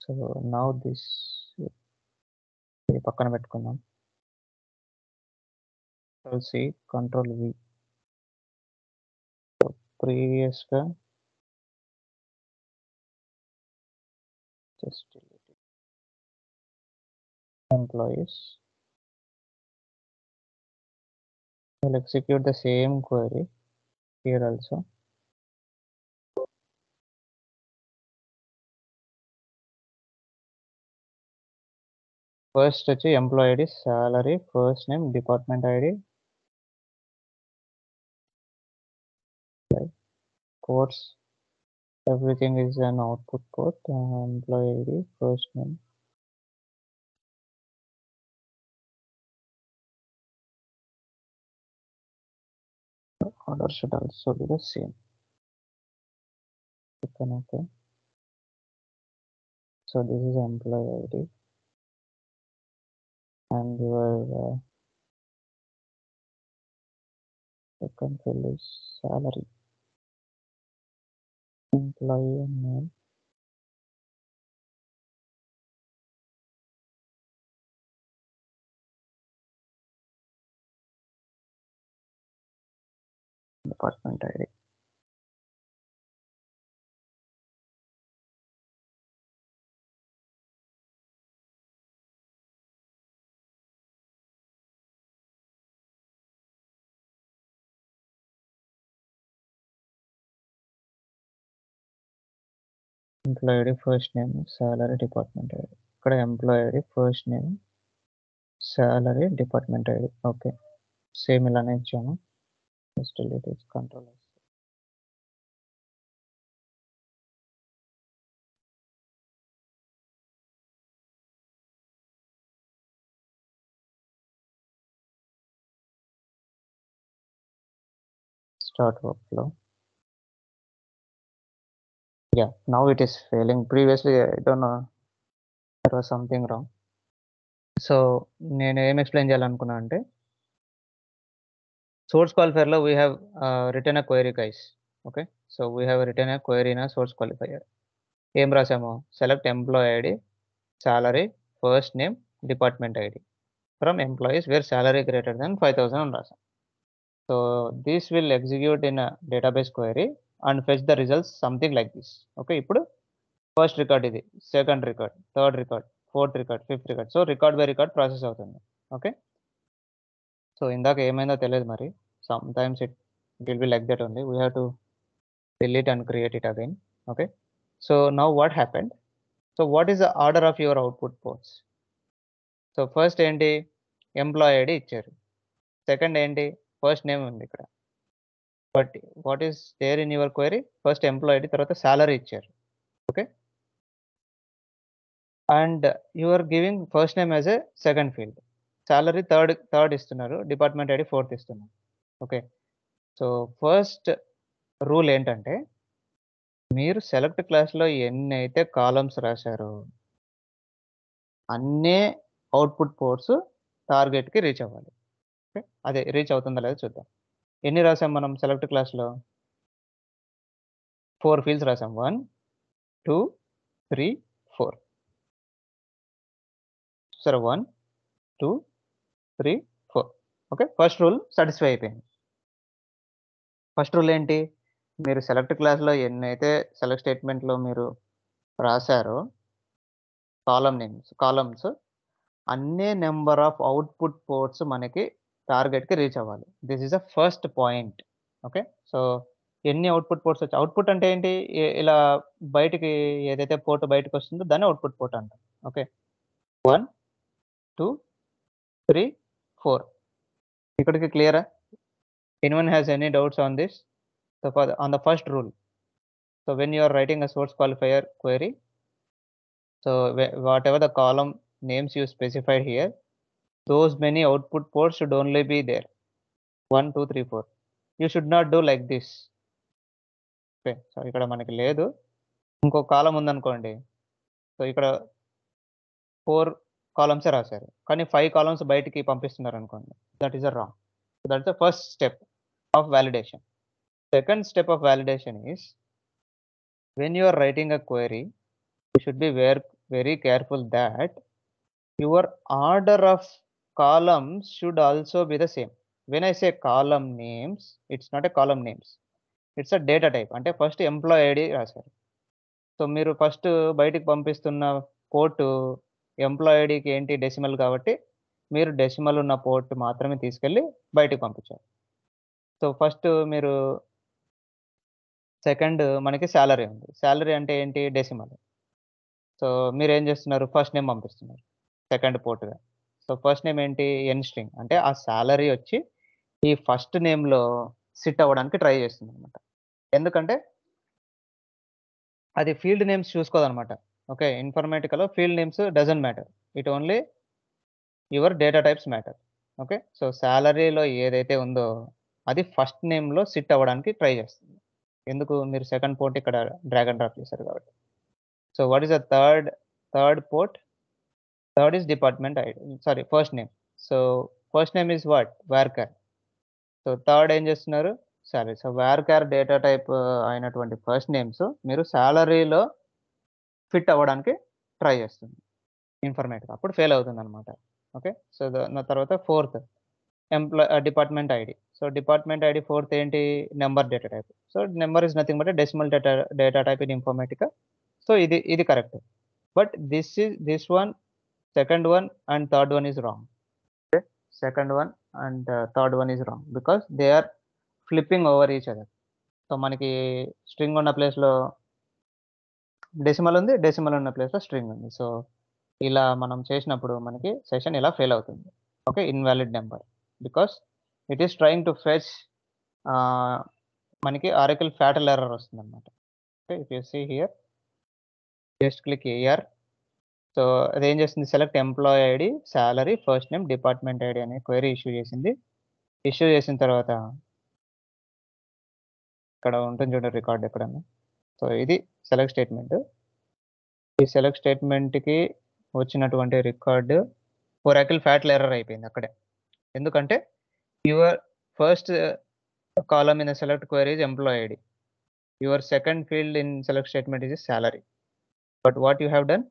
So now this పక్కన పెట్టుకుందాం. C control V. సో ప్రీవియస్గా just employees. We'll execute the same query here also. First వచ్చి employee ID, salary, first name, department ID, right? Course, everything is an output code. Employee ID, first name. Order should also be the same. Okay. So this is employee ID and your second field is salary. Employee name. Department ID. Employee ID, first name, salary, department ID. ఇక్కడ employee ID, first name, salary, department ID. Okay, same ఇలానే ఇచ్చాను. Just delete it, control S. Start workflow. Yeah, now it is failing. Previously I don't know, there was something wrong. So నేను ఏం explain చేయాలనుకున్నా అంటే source క్వాలిఫైయర్లో we have written a query guys. Okay, so we have written a query in source qualifier. ఏం రాసాము? Select employee ID, salary, first name, department ID from employees where salary greater then 5,000 అని రాసాం. So this will execute in database query and fetch the results something like this. Okay, ఇప్పుడు first record ఇది, second record, third record, fourth record, fifth record. So record by record process అవుతుంది. Okay, so ఇందాక ఏమైందో తెలియదు మరి. Some times it will be like that only. We have to delete and create it again. Okay, so now what happened? So what is the order of your output ports? So first ఏంటి, employee ID ఇచ్చారు. Second ఏంటి, first name ఉంది ఇక్కడ. But what is there in your query? First employee ID, తర్వాత salary ఇచ్చారు. Okay, and you are giving first name as a second field, salary third ఇస్తున్నారు. Department ID fourth ఇస్తున్నారు. Okay. So, first rule ఏంటంటే, మీరు select క్లాస్‌లో ఎన్నైతే columns రాశారో, అన్నే అవుట్‌పుట్ పోర్ట్స్ టార్గెట్‌కి రీచ్ అవ్వాలి. ఓకే. అదే రీచ్ అవుతుందో లేదో చూద్దాం. ఎన్ని రాసాం మనం సెలెక్ట్ క్లాస్‌లో? 4 ఫీల్డ్స్ రాసాం. 1, 2, 3, 4. చూసారా? 1, 2, 3, 4. ఓకే. ఫస్ట్ రూల్ సాటిస్ఫై అయిపోయింది. ఫస్ట్ రూల్ ఏంటి? మీరు సెలెక్ట్ క్లాస్‌లో ఎన్నైతే సెలెక్ట్ స్టేట్మెంట్‌లో మీరు రాసారో కాలమ్స్ అన్నే నంబర్ ఆఫ్ అవుట్‌పుట్ పోర్ట్స్ మనకి టార్గెట్‌కి రీచ్ అవ్వాలి. This is the first point. Okay. So, ఎన్ని అవుట్‌పుట్ పోర్ట్స్ వచ్చాయి? అవుట్‌పుట్ అంటే ఏంటి? ఇలా బయటికి ఏదైతే పోర్ట్ బయటకొస్తుందో దాన్ని అవుట్‌పుట్ పోర్ట్ అంటాం. ఓకే. 1, 2, 3, 4. ఇక్కడికి క్లియరా? Anyone has any doubts on this? So, on the first rule. So, when you are writing a source qualifier query, so whatever the column names you specified here, those many output ports should only be there. 1, 2, 3, 4. You should not do like this. Okay. So, ఇక్కడ మనకి లేదు. ఇంకో column ఉందనుకోండి. So, ఇక్కడ 4 కాలమ్సే రాశారు. కానీ 5 columns బయటికి పంపిస్తున్నారనుకోండి. That is wrong. So, that's the first step of validation. Second step of validation is when you are writing a query, you should be very careful that your order of columns should also be the same. When I say column names, it's not a column names. It's a data type. అంటే first employee ID రాశారు. So, మీరు first బయటికి పంపిస్తున్న port employee ఐడికి ఏంటి decimal కాబట్టి, మీరు decimal ఉన్న port మాత్రమే తీసుకెళ్ళి బయటికి పంపించాలి. సో, ఫస్ట్ మీరు సెకండ్ మనకి సాలరీ ఉంది. సాలరీ అంటే ఏంటి? డెసిమల్. సో, మీరేం చేస్తున్నారు? ఫస్ట్ నేమ్ పంపిస్తున్నారు. సెకండ్ పోర్ట్‌గా. సో, ఫస్ట్ నేమ్ ఏంటి? An string. అంటే ఆ సాలరీ వచ్చి ఈ ఫస్ట్ నేమ్‌లో సిట్ అవ్వడానికి ట్రై చేస్తుందనమాట. ఎందుకంటే అది ఫీల్డ్ నేమ్స్ చూసుకోదనమాట. ఓకే. ఇన్ఫర్మేటికాలో field names doesn't matter. It only your data types matter. Okay. So, సాలరీలో ఏదైతే ఉందో అది ఫస్ట్ నేమ్‌లో సిట్ అవ్వడానికి ట్రై చేస్తుంది. ఎందుకు? మీరు సెకండ్ పోర్ట్ ఇక్కడ డ్రాగ్ అండ్ డ్రాప్ చేశారు కాబట్టి. So, what is the third port? Third is department ID. Sorry first name. So, first name is what? Varchar. So, third ఏం చేస్తున్నారు? Salary. So, varchar data type అయినటువంటి first names మీరు సాలరీలో fit అవ్వడానికి try చేస్తుంది Informatica. అప్పుడు fail అవుతుందనమాట. Okay. So, తర్వాత fourth department ID. So, department ID fourth ఏంటి? Number data type. So, number is nothing but decimal data type in Informatica. So, ఇది correct. But this one, second one and third one is wrong. Okay. Second one and third one is wrong. Because they are flipping over each other. So, మనకి string ఉన్న ప్లేస్‌లో decimal ఉంది. Decimal ఉన్న ప్లేస్‌లో string ఉంది. So, ఇలా మనం చేసినప్పుడు మనకి సెషన్ ఇలా ఫెయిల్ అవుతుంది. Okay. Invalid number. Because it is trying to fetch ah, మనకి ఆరకిల్ ఫ్యాటల్ ఎర్రర్ వస్తుందన్నమాట. Okay. If you see here just click here. So, అదేం చేస్తుంది? Select employee ID, salary, first name, department ID అనే query issue చేసింది. Issue చేసిన తర్వాత ఇక్కడ ఉంటుంది చూడండి రికార్డ్ ఎక్కడన్నా. సో, ఇది సెలెక్ట్ స్టేట్మెంట్. ఈ సెలెక్ట్ స్టేట్మెంట్‌కి వచ్చినటువంటి రికార్డ్ ఒరాకిల్ ఫ్యాటల్ ఎర్రర్ అయిపోయింది అక్కడే. ఎందుకంటే your first column in the select query is employee ID. Your second field in select statement is salary. But what you have done?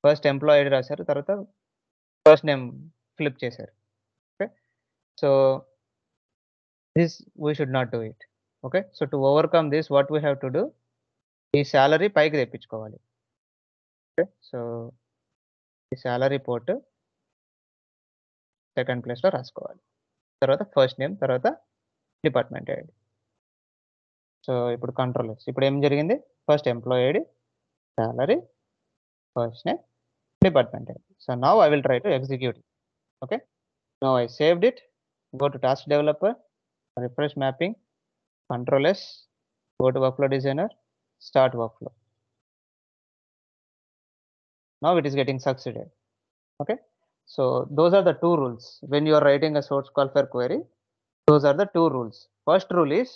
First employee ID రాసారు. తర్వాత first name flip చేశారు. Okay. So, this we should not do it. Okay. So, to overcome this what we have to do? ఈ salary పైకి తెప్పించుకోవాలి. Okay. So, ఈ salary port second ప్లేస్‌లో రాసుకోవాలి. తర్వాత ఫస్ట్ నేమ్, తర్వాత డిపార్ట్మెంట్ ఐడి. సో, ఇప్పుడు కంట్రోల్ ఎస్. ఇప్పుడు ఏం జరిగింది? First employee ID, salary, first name, department ID. So, now I will try to execute it. Okay. Now I saved it. Go to task developer, refresh mapping, control S, go to workflow designer, start workflow. Now it is getting succeeded. Okay. So those are the two rules. When you are writing a source qualifier query, those are the two rules. First rule is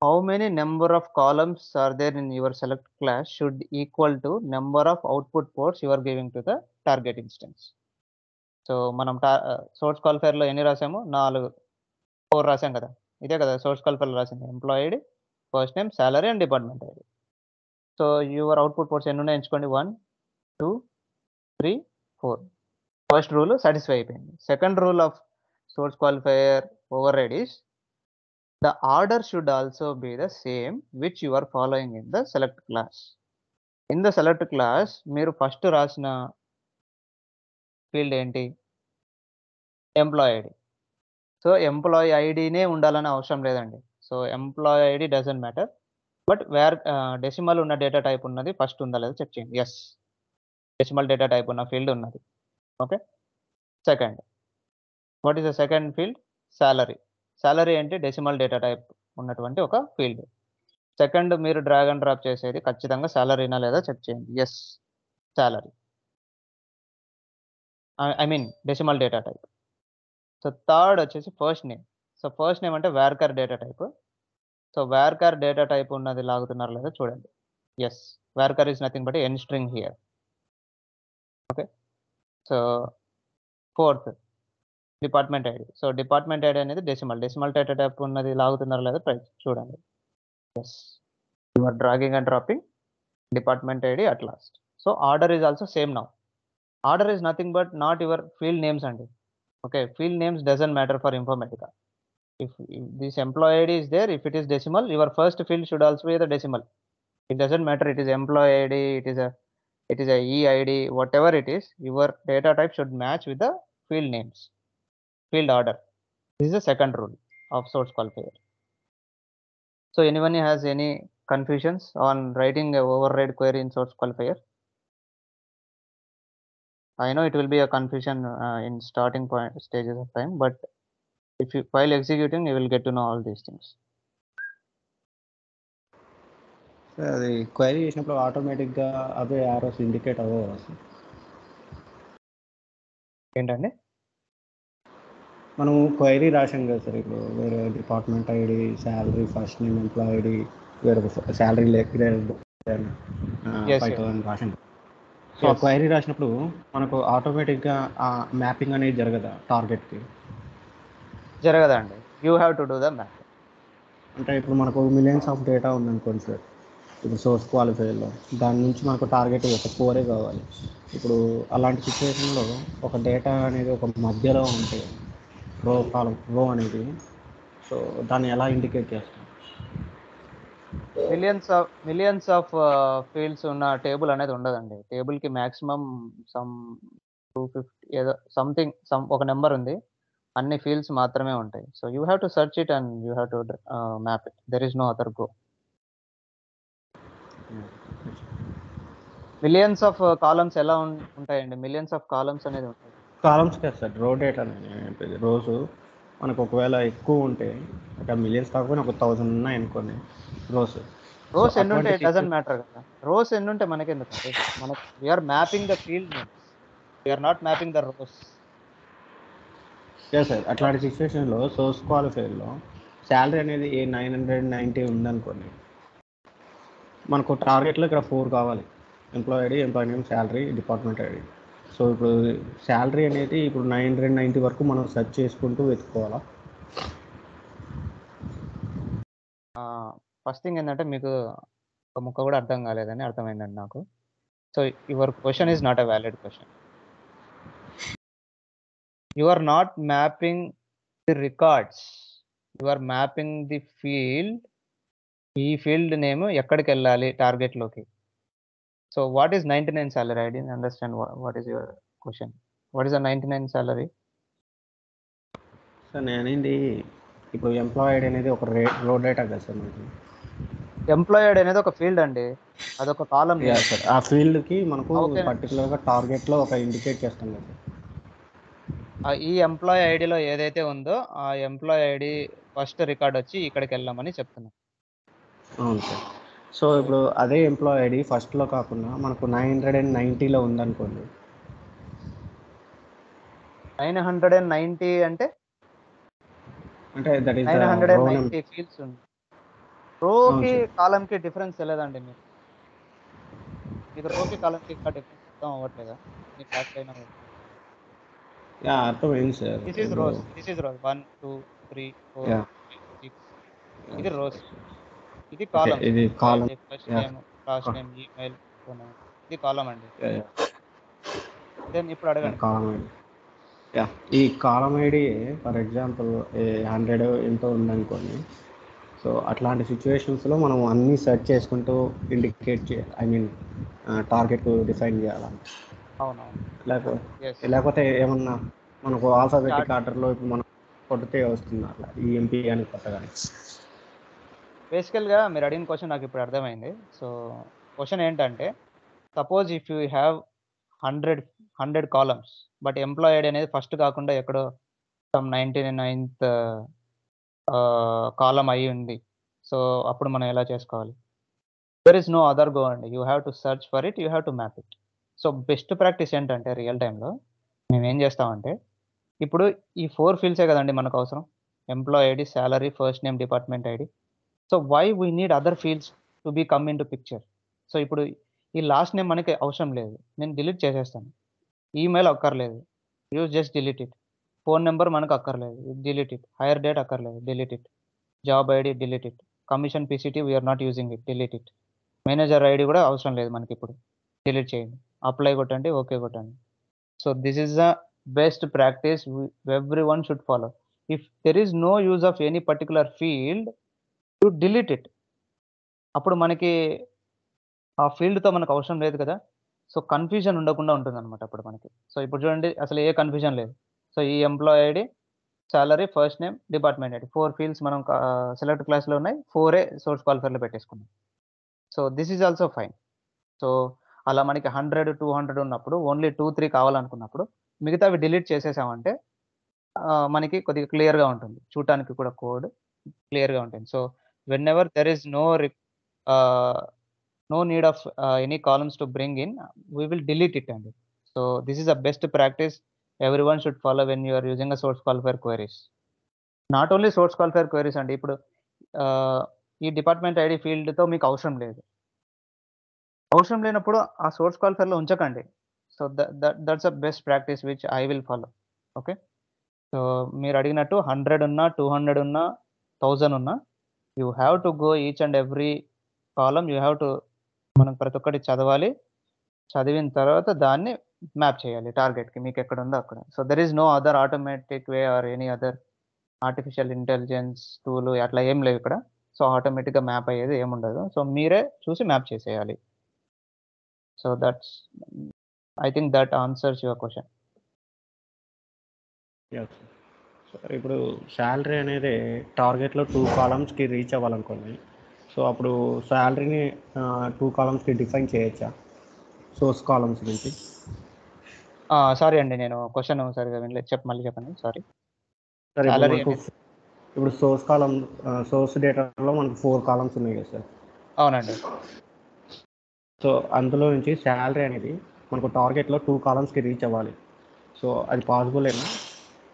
how many number of columns are there in your select class should equal to number of output ports you are giving to the target instance. So మనం source క్వాలిఫైర్లో ఎన్ని రాసాము 4 రాసాం కదా, ఇదే కదా source క్వాలిఫైర్లో రాసింది, employee ID, first name, salary and department ID. So your output ports ఎన్ని ఉన్నాయి ఎంచుకోండి, 1 2 3 4. ఫస్ట్ రూల్ సాటిస్ఫై అయిపోయింది. Second rule of source qualifier override is the order should also be the same which you are following in the select class. In the select class మీరు first రాసిన field ఏంటి, employee ID. So employee ఐడినే ఉండాలని అవసరం లేదండి. So employee ID doesn't matter, but decimal ఉన్న data type ఉన్నది first ఉందా లేదా చెక్ చేయండి. ఎస్, డెసిమల్ డేటా టైప్ ఉన్న ఫీల్డ్ ఉన్నది. Okay. Second, what is the second field, salary. Salary అంటే డెసిమల్ డేటా టైప్ ఉన్నటువంటి ఒక ఫీల్డ్. సెకండ్ మీరు డ్రాగ్ అండ్ డ్రాప్ చేసేది ఖచ్చితంగా సాలరీనా లేదా చెక్ చేయండి. Yes, salary, I mean decimal data type. So third వచ్చేసి first name. So first name అంటే varchar data type. So varchar data type ఉన్నది లాగుతున్నారు లేదా చూడండి. Yes, varchar is nothing but an string here. Okay. So fourth, department ID. So department ID అనేది decimal data type ఉన్నది లాగుతున్నారు లేదా చూడండి. Yes, you are dragging and dropping department ID at last. So order is also same now. Order is nothing but not your field names అండి. Okay, field names doesn't matter for Informatica. If this employee ID is there, if it is decimal, your first field should also be the decimal. It doesn't matter, it is employee ID, it is a EID, whatever it is, your data type should match with the field names, field order. This is the second rule of source qualifier. So anyone has any confusions on writing a override query in source qualifier? I know it will be a confusion in starting point stages of time, but if you while executing you will get to know all these things. అది query చేసినప్పుడు ఆటోమేటిక్గా అవే arrows indicate అవ్వవు అసలు. ఏంటండి, మనము query రాసాం కదా sir, ఇప్పుడు వేరే department ID, salary, first name, employee ID, వేరే శాలరీ Yes, 5000 రాసాం. సో క్వైరీ రాసినప్పుడు మనకు ఆటోమేటిక్గా ఆ మ్యాపింగ్ అనేది జరగదా టార్గెట్కి? జరగదండి, you have to do the map. అంటే ఇప్పుడు మనకు మిలియన్స్ ఆఫ్ డేటా ఉందనుకోండి సార్, ఇప్పుడు సోర్స్ క్వాలిఫైర్లో దాని నుంచి మనకు టార్గెట్ ఒక 4 కావాలి. ఇప్పుడు అలాంటి సిచ్యువేషన్లో ఒక డేటా అనేది ఒక మధ్యలో ఉంటే రో అనేది, సో దాన్ని ఎలా ఇండికేట్ చేస్తాం? మిలియన్స్ ఆఫ్ ఫీల్డ్స్ ఉన్న టేబుల్ అనేది ఉండదండి. టేబుల్కి మ్యాక్సిమం సమ్ 250 ఏదో సంథింగ్ ఒక నెంబర్ ఉంది, అన్ని ఫీల్డ్స్ మాత్రమే ఉంటాయి. So you have to search it and you have to map it. There is no other go. Millions of columns ఎలా ఉంటాయండి, మిలియన్స్ ఆఫ్ కాలమ్స్ అనేది ఉంటాయి. కాలమ్స్ కదా సార్, రో డేటా అనేది రోజు మనకు ఒకవేళ ఎక్కువ ఉంటే ఒక మిలియన్స్ కాకపోయినా ఒక 1000 ఉన్నాయి అనుకోండి రోస్ ఎన్ని ఉంటే ఇట్ డజంట్ మ్యాటర్ కదా. రోస్ ఎన్ని ఉంటే మనకెందుకంటే we are mapping the field names, we are not mapping the rows. Sir అట్లాంటి సిచ్యువేషన్లో సోర్స్ క్వాలిఫైర్లో శాలరీ అనేది 990 ఉందనుకోండి, మనకు టార్గెట్లో ఇక్కడ 4 కావాలి, employee ID, employee name, salary, department ID. So ఇప్పుడు శాలరీ అనేది ఇప్పుడు 990 వరకు మనం సెర్చ్ చేసుకుంటూ వెతుక్కోవాలా? ఫస్ట్ థింగ్ ఏంటంటే మీకు ఒక ముక్క కూడా అర్థం కాలేదని అర్థమైందండి నాకు. So your question is not a valid question. You are not mapping the records, you are mapping the field. ఈ ఫీల్డ్ నేమ్ ఎక్కడికి వెళ్ళాలి టార్గెట్లోకి. So what is 99 salary? I didn't understand what is your question. What is the 99 salary? Sir నేనేంటి ఇప్పుడు employee ID అనేది ఒక రో data కదా సార్ మనకి. ఎంప్లాయీ ఐడి అనేది ఒక ఫీల్డ్ అండి, అదొక కాలం. సార్ ఆ ఫీల్డ్కి మనకు పర్టికులర్గా టార్గెట్లో ఒక ఇండికేట్ చేస్తాం కదా. ఈ ఎంప్లాయీ ఐడిలో ఏదైతే ఉందో ఆ ఎంప్లాయీ ఐడి ఫస్ట్ రికార్డ్ వచ్చి ఇక్కడికి వెళ్ళామని చెప్తున్నాం. అవును సార్. సో ఇప్పుడు అదే ఎంప్లాయీ ఐడి ఫస్ట్లో కాకుండా మనకు 990లో ఉందనుకోండి, 990 అంటే అంటే దట్ ఈస్ ద రో నెంబర్. 990 ఫీల్డ్స్ ఉంది. రోకి కాలంకి డిఫరెన్స్ తెలియదండి మీకు రోకి కాలంకి ఇంకా డిఫరెన్స్ అర్థం అవ్వట్లేదా మీ క్లాస్ అయినా యా అర్థమైంది sir. This is rows 1 2 3 4 yeah 5 6 ఇది రోస్, ఇది కాలమ్. ఇది column. First name, last name, email, phone number, ఇది కాలం అండి. దెన్ ఇప్పుడు అడగండి. కాలం ఐడి. యా ఈ కాలం ఐడి ఫర్ ఎగ్జాంపుల్ 100 ఎంతో ఉందనుకోండి. సో అట్లాంటి సిచ్యువేషన్స్లో మనం అన్నీ సెర్చ్ చేసుకుంటూ ఇండికేట్ చేయాలి, ఐ మీన్ టార్గెట్ డిఫైన్ చేయాలంటే. అవునవును. లేకపోతే ఏమన్నా మనకు ఆల్ఫాబెటిక్ ఆర్డర్లో ఇప్పుడు మనం కొడితే వస్తుంది అట్లా ఈఎంపీ అని కొట్టగానే. బేసికల్గా మీరు అడిగిన క్వశ్చన్ నాకు ఇప్పుడు అర్థమైంది. సో క్వశ్చన్ ఏంటంటే, suppose if you have 100 columns but employee ID అనేది ఫస్ట్ కాకుండా ఎక్కడో 99th కాలం అయి ఉంది. సో అప్పుడు మనం ఎలా చేసుకోవాలి? There is no other go అండి. You have to search for it, you have to map it. So best practice ఏంటంటే రియల్ టైంలో మేము ఏం చేస్తామంటే, ఇప్పుడు ఈ 4 ఫీల్డ్సే కదండి మనకు అవసరం. Employee ID, salary, first name, department ID. So why we need other fields to be come in to picture? So ఇప్పుడు ఈ లాస్ట్ నేమ్ మనకి అవసరం లేదు, నేను డిలీట్ చేసేస్తాను. ఈమెయిల్ అక్కర్లేదు, you just delete it. Phone number మనకు అక్కర్లేదు, డిలీట్ ఇట్. హైయర్ డేట్ అక్కర్లేదు, delete it. Job ID, delete it. Commission PCT we're not using it, delete it. Manager ID కూడా అవసరం లేదు మనకి ఇప్పుడు, డిలీట్ చేయండి. అప్లై కొట్టండి, ఓకే కొట్టండి. So this is the best practice everyone should follow. If there is no use of any particular field, you delete it. అప్పుడు మనకి ఆ ఫీల్డ్తో మనకు అవసరం లేదు కదా. సో కన్ఫ్యూజన్ ఉండకుండా ఉంటుంది అనమాట అప్పుడు మనకి. సో ఇప్పుడు చూడండి, అసలు ఏ కన్ఫ్యూజన్ లేదు. సో ఈ employee ID, salary, first name, department ID 4 fields మనం సెలెక్ట్ క్లాస్లో ఉన్నాయి, 4 సోర్స్ క్వాలిఫైర్లో పెట్టేసుకున్నాం. So this is also fine. So అలా మనకి 100, 200 ఉన్నప్పుడు ఓన్లీ 2, 3 కావాలనుకున్నప్పుడు మిగతావి డిలీట్ చేసేసామంటే మనకి కొద్దిగా క్లియర్గా ఉంటుంది, చూడటానికి కూడా కోడ్ క్లియర్గా ఉంటుంది. So when ever there is no need of any columns to bring in, we will delete it అండి. So this is the best practice everyone should follow when you are using a source qualifier queries. Not only source qualifier queries అండి, ఇప్పుడు ఈ department ID ఫీల్డ్తో మీకు అవసరం లేదు. అవసరం లేనప్పుడు ఆ సోర్స్ క్వాలిఫైర్లో ఉంచకండి. So that's a best practice which I will follow. Okay. So మీరు అడిగినట్టు 100 ఉన్నా, 200 ఉన్నా, 1000 ఉన్నా, you have to go each and every column. You have to, మనం ప్రతి ఒక్కటి చదవాలి. చదివిన తర్వాత దాన్ని మ్యాప్ చేయాలి టార్గెట్కి, మీకు ఎక్కడ ఉందో అక్కడ. So there is no other automatic way or any other artificial intelligence tool అట్లా ఏం లేవు ఇక్కడ. సో ఆటోమేటిక్గా మ్యాప్ అయ్యేది ఏముండదు. సో మీరే చూసి మ్యాప్ చేసేయాలి. So that's, I think that answers your question. ఇప్పుడు శాలరీ అనేది టార్గెట్లో 2 కాలమ్స్కి రీచ్ అవ్వాలనుకోండి. సో అప్పుడు శాలరీని 2 కాలమ్స్కి డిఫైన్ చేయొచ్చా సోర్స్ కాలమ్స్ నుంచి? సారీ అండి, నేను క్వశ్చన్ సరిగా వినలేదు, మళ్ళీ చెప్పండి. సారీ. సాలరీ ఇప్పుడు సోర్స్ కాలమ్, సోర్స్ డేటాలో మనకు 4 కాలమ్స్ ఉన్నాయి కదా సార్? అవునండి. సో అందులో నుంచి శాలరీ అనేది మనకు టార్గెట్లో 2 కాలమ్స్కి రీచ్ అవ్వాలి. సో అది పాసిబుల్ ఏనా?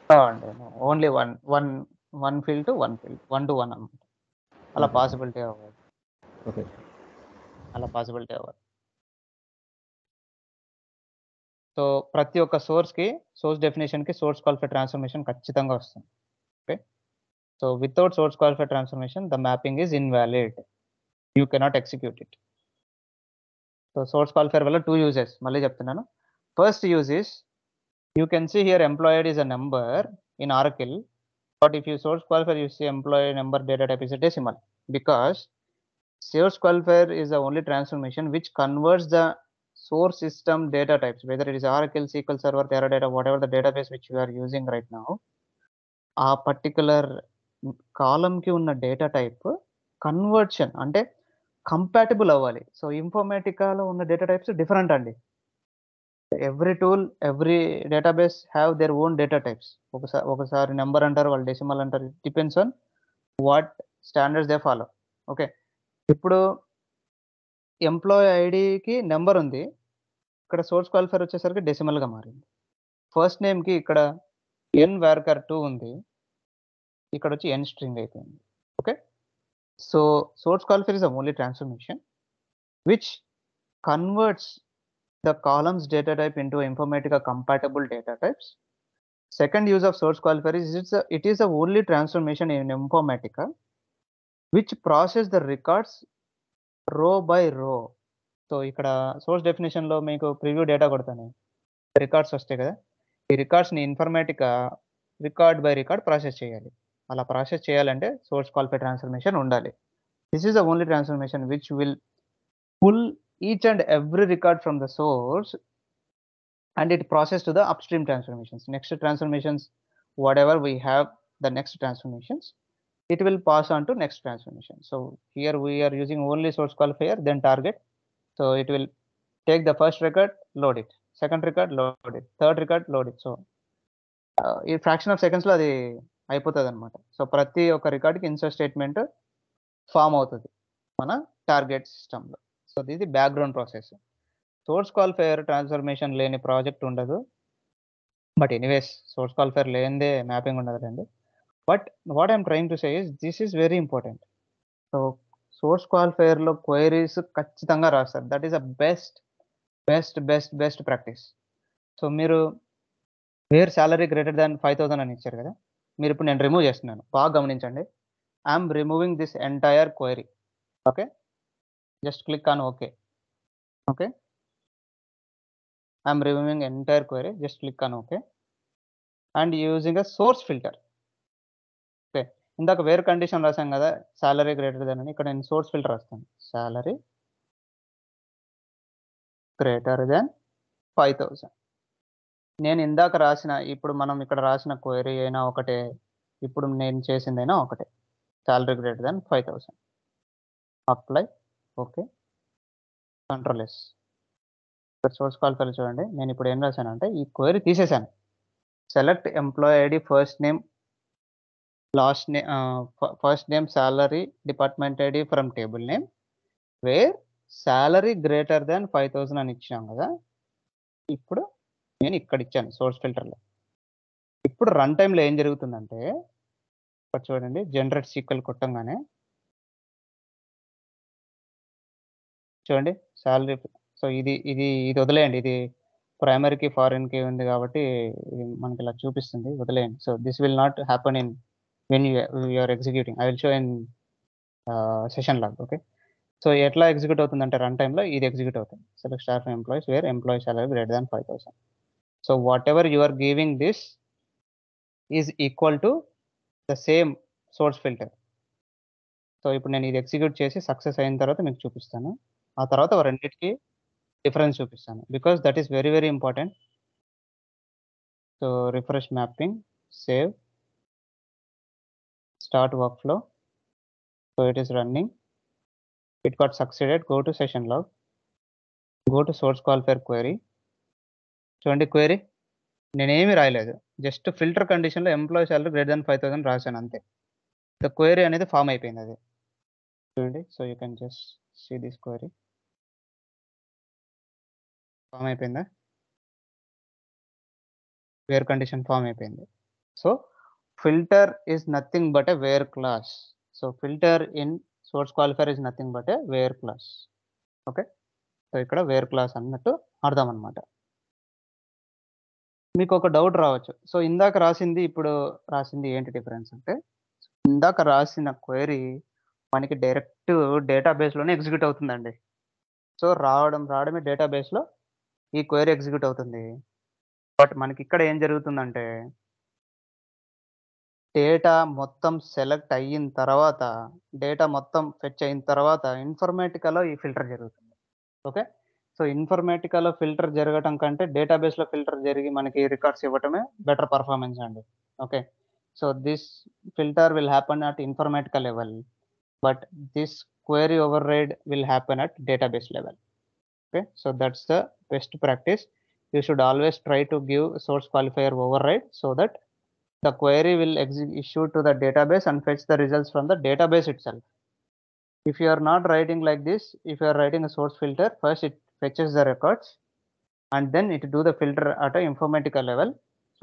అండి only one field to one field, 1 to 1 అన్నమాట. అలా పాసిబిలిటీ అవ్వదు. ఓకే, అలా పాసిబిలిటీ అవ్వదు. సో ప్రతి ఒక్క సోర్స్కి, సోర్స్ డెఫినేషన్కి సోర్స్ క్వాలిఫైర్ ట్రాన్స్ఫర్మేషన్ ఖచ్చితంగా వస్తుంది. Okay. So without source qualifier transformation the mapping is invalid, you cannot execute it. So source qualifier వల్ల 2 యూజెస్ మళ్ళీ చెప్తున్నాను. First use is, you can see here employee ID is a number in Oracle, but if you source qualifier you see employee number data type is a decimal, because source qualifier is the only transformation which converts the source system data types, whether it is Oracle, SQL Server, Teradata, whatever the database which you are using right now, ఆ particular కాలంకి ఉన్న data type conversion అంటే compatible అవ్వాలి. So ఇన్ఫర్మేటికాలో ఉన్న data types different అండి. Every tool, every database have their own data types. ఒకసారి number అంటారు, వాళ్ళు డెసిమల్ అంటారు. It depends on what standards they follow. Okay. ఇప్పుడు ఎంప్లాయీ ఐడికి నెంబర్ ఉంది, ఇక్కడ సోర్స్ క్వాలిఫైర్ వచ్చేసరికి డెసిమల్గా మారింది. ఫస్ట్ నేమ్కి ఇక్కడ n varchar 2 ఉంది, ఇక్కడ వచ్చి n string అయిపోయింది. Okay, so source qualifier is the only transformation which converts the columns data type into Informatica compatible data types. Second use of source qualifier is it is the only transformation in Informatica which process the records row by row. So ఇక్కడ source definition లో మీకు preview data కొడతాను, records వస్తాయి కదా, ఈ records ని Informatica record by record process చేయాలి. అలా ప్రాసెస్ చేయాలంటే సోర్స్ క్వాలిఫైడ్ ట్రాన్స్ఫర్మేషన్ ఉండాలి. This is the only transformation which will pull each and every record from the source and it process to the upstream transformations. Next transformations, whatever we have, the next transformations, it will pass on to next transformation. So here we are using only source qualifier, then target. So it will take the first record, load it, second record, load it, third record, load it. So ఈ fraction of seconds లో అది అయిపోతుంది అనమాట. So ప్రతి ఒక్క రికార్డ్కి insert statement form అవుతుంది మన target సిస్టంలో. సో ఇది background process. Source qualifier transformation లేని ప్రాజెక్ట్ ఉండదు. బట్ ఎనీవేస్ సోర్స్ క్వాలిఫైయర్ లేనిదే మ్యాపింగ్ ఉండదండి. But what I'm trying to say is this is very important. So source క్వాలిఫైయర్లో క్వైరీస్ ఖచ్చితంగా రాస్తారు. That is a best best best best practice. So మీరు where salary greater than 5,000 అని ఇచ్చారు కదా, మీరు ఇప్పుడు నేను రిమూవ్ చేస్తున్నాను, బాగా గమనించండి. I'm removing this entire query. Okay, just click on OK. Okay, I'm removing entire query. Just click on OK and using a source filter. Okay, ఇందాక వేర్ కండిషన్ రాసాం కదా సాలరీ గ్రేటర్ దెన్ అని, ఇక్కడ నేను source filter రాస్తాను, salary greater then 5,000. నేను ఇందాక రాసిన, ఇప్పుడు మనం ఇక్కడ రాసిన క్వైరీ అయినా ఒకటే, ఇప్పుడు నేను చేసిందైనా ఒకటే, salary greater then 5,000. Apply. Okay, control S. Source qualifier చూడండి, నేను ఇప్పుడు ఏం రాశాను అంటే ఈ క్వైరీ తీసేశాను. Select employee ID, first name, last name, first name, salary, department ID from table name, where salary greater than 5,000 అని ఇచ్చాం కదా. ఇప్పుడు నేను ఇక్కడ ఇచ్చాను సోర్స్ ఫిల్టర్లో. ఇప్పుడు రన్ టైంలో ఏం జరుగుతుందంటే ఇక్కడ చూడండి, జనరేట్ సీక్వెల్ కొట్టంగానే చూడండి సాలరీ. సో ఇది ఇది ఇది వదిలేయండి, ఇది ప్రైమరీకి ఫారిన్కి ఉంది కాబట్టి ఇది మనకి ఇలా చూపిస్తుంది, వదిలేయండి. So this will not happen in when you are executing. I will show in session log. Okay, so ఎట్లా ఎగ్జిక్యూట్ అవుతుందంటే రన్ టైంలో ఇది ఎగ్జిక్యూట్ అవుతుంది. Select star from employees where employee salary greater than 5,000. So whatever you are giving this is equal to the same source filter. So ఇప్పుడు నేను ఇది execute చేసి success అయిన తర్వాత మీకు చూపిస్తాను. ఆ తర్వాత రెండింటికి డిఫరెన్స్ చూపిస్తాను, because that is very very important. So refresh mapping, save, start workflow. So it is running, it got succeeded. Go to session log, go to source qualifier query. చూడండి query నేనేమి రాయలేదు, just filter కండిషన్లో employee salary greater than 5,000 రాశాను అంతే. The query అనేది form అయిపోయింది అది చూడండి. So you can just see this query form అయిపోయిందా, వేర్ కండిషన్ ఫామ్ అయిపోయింది. So filter is nothing but a where clause. So filter in source qualifier is nothing but a where clause. Okay, so ఇక్కడ where clause అన్నట్టు అర్థం అనమాట. మీకు ఒక doubt రావచ్చు, so ఇందాక రాసింది ఇప్పుడు రాసింది ఏంటి డిఫరెన్స్ అంటే, ఇందాక రాసిన క్వైరీ మనకి డైరెక్ట్ డేటాబేస్లోనే ఎగ్జిక్యూట్ అవుతుందండి. సో రావడమే డేటాబేస్లో ఈ క్వైరీ ఎగ్జిక్యూట్ అవుతుంది. బట్ మనకి ఇక్కడ ఏం జరుగుతుందంటే డేటా మొత్తం సెలెక్ట్ అయిన తర్వాత, డేటా మొత్తం ఫెచ్ అయిన తర్వాత ఇన్ఫర్మేటికాలో ఈ ఫిల్టర్ జరుగుతుంది. ఓకే, సో ఇన్ఫర్మేటికాలో ఫిల్టర్ జరగటం కంటే డేటాబేస్లో ఫిల్టర్ జరిగి మనకి రికార్డ్స్ ఇవ్వటమే బెటర్ పర్ఫార్మెన్స్ అండి. Okay, so this filter will happen at Informatica level, but this query override will happen at database level. Okay, so that's the best practice. You should always try to give source qualifier override so that the query will issue to the database and fetch the results from the database itself. If you are not writing like this, if you are writing a source filter, first it fetches the records and then it do the filter at a Informatica level.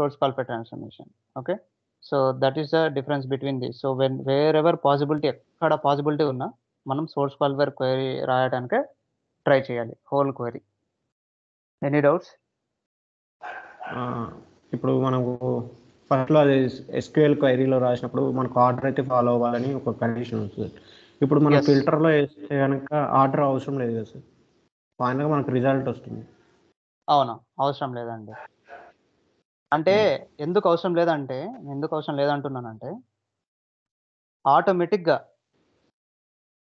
source qualifier transformation. Okay, so that is the difference between this. So wherever possibility, ekkada possibility unna manam source qualifier query రాయడానికి try చేయాలి, whole query. Any doubts? ఇప్పుడు మనకు ఫస్ట్లో అది SQL క్వైరీలో రాసినప్పుడు మనకు order అయితే follow అవ్వాలని ఒక కండిషన్ వస్తుంది. ఇప్పుడు మన ఫిల్టర్లో వేస్తే కనుక ఆర్డర్ అవసరం లేదు కదా సార్, ఫైనల్గా మనకు రిజల్ట్ వస్తుంది. అవునా, అవసరం లేదండి. అంటే ఎందుకు అవసరం లేదంటున్నానంటే ఆటోమేటిక్గా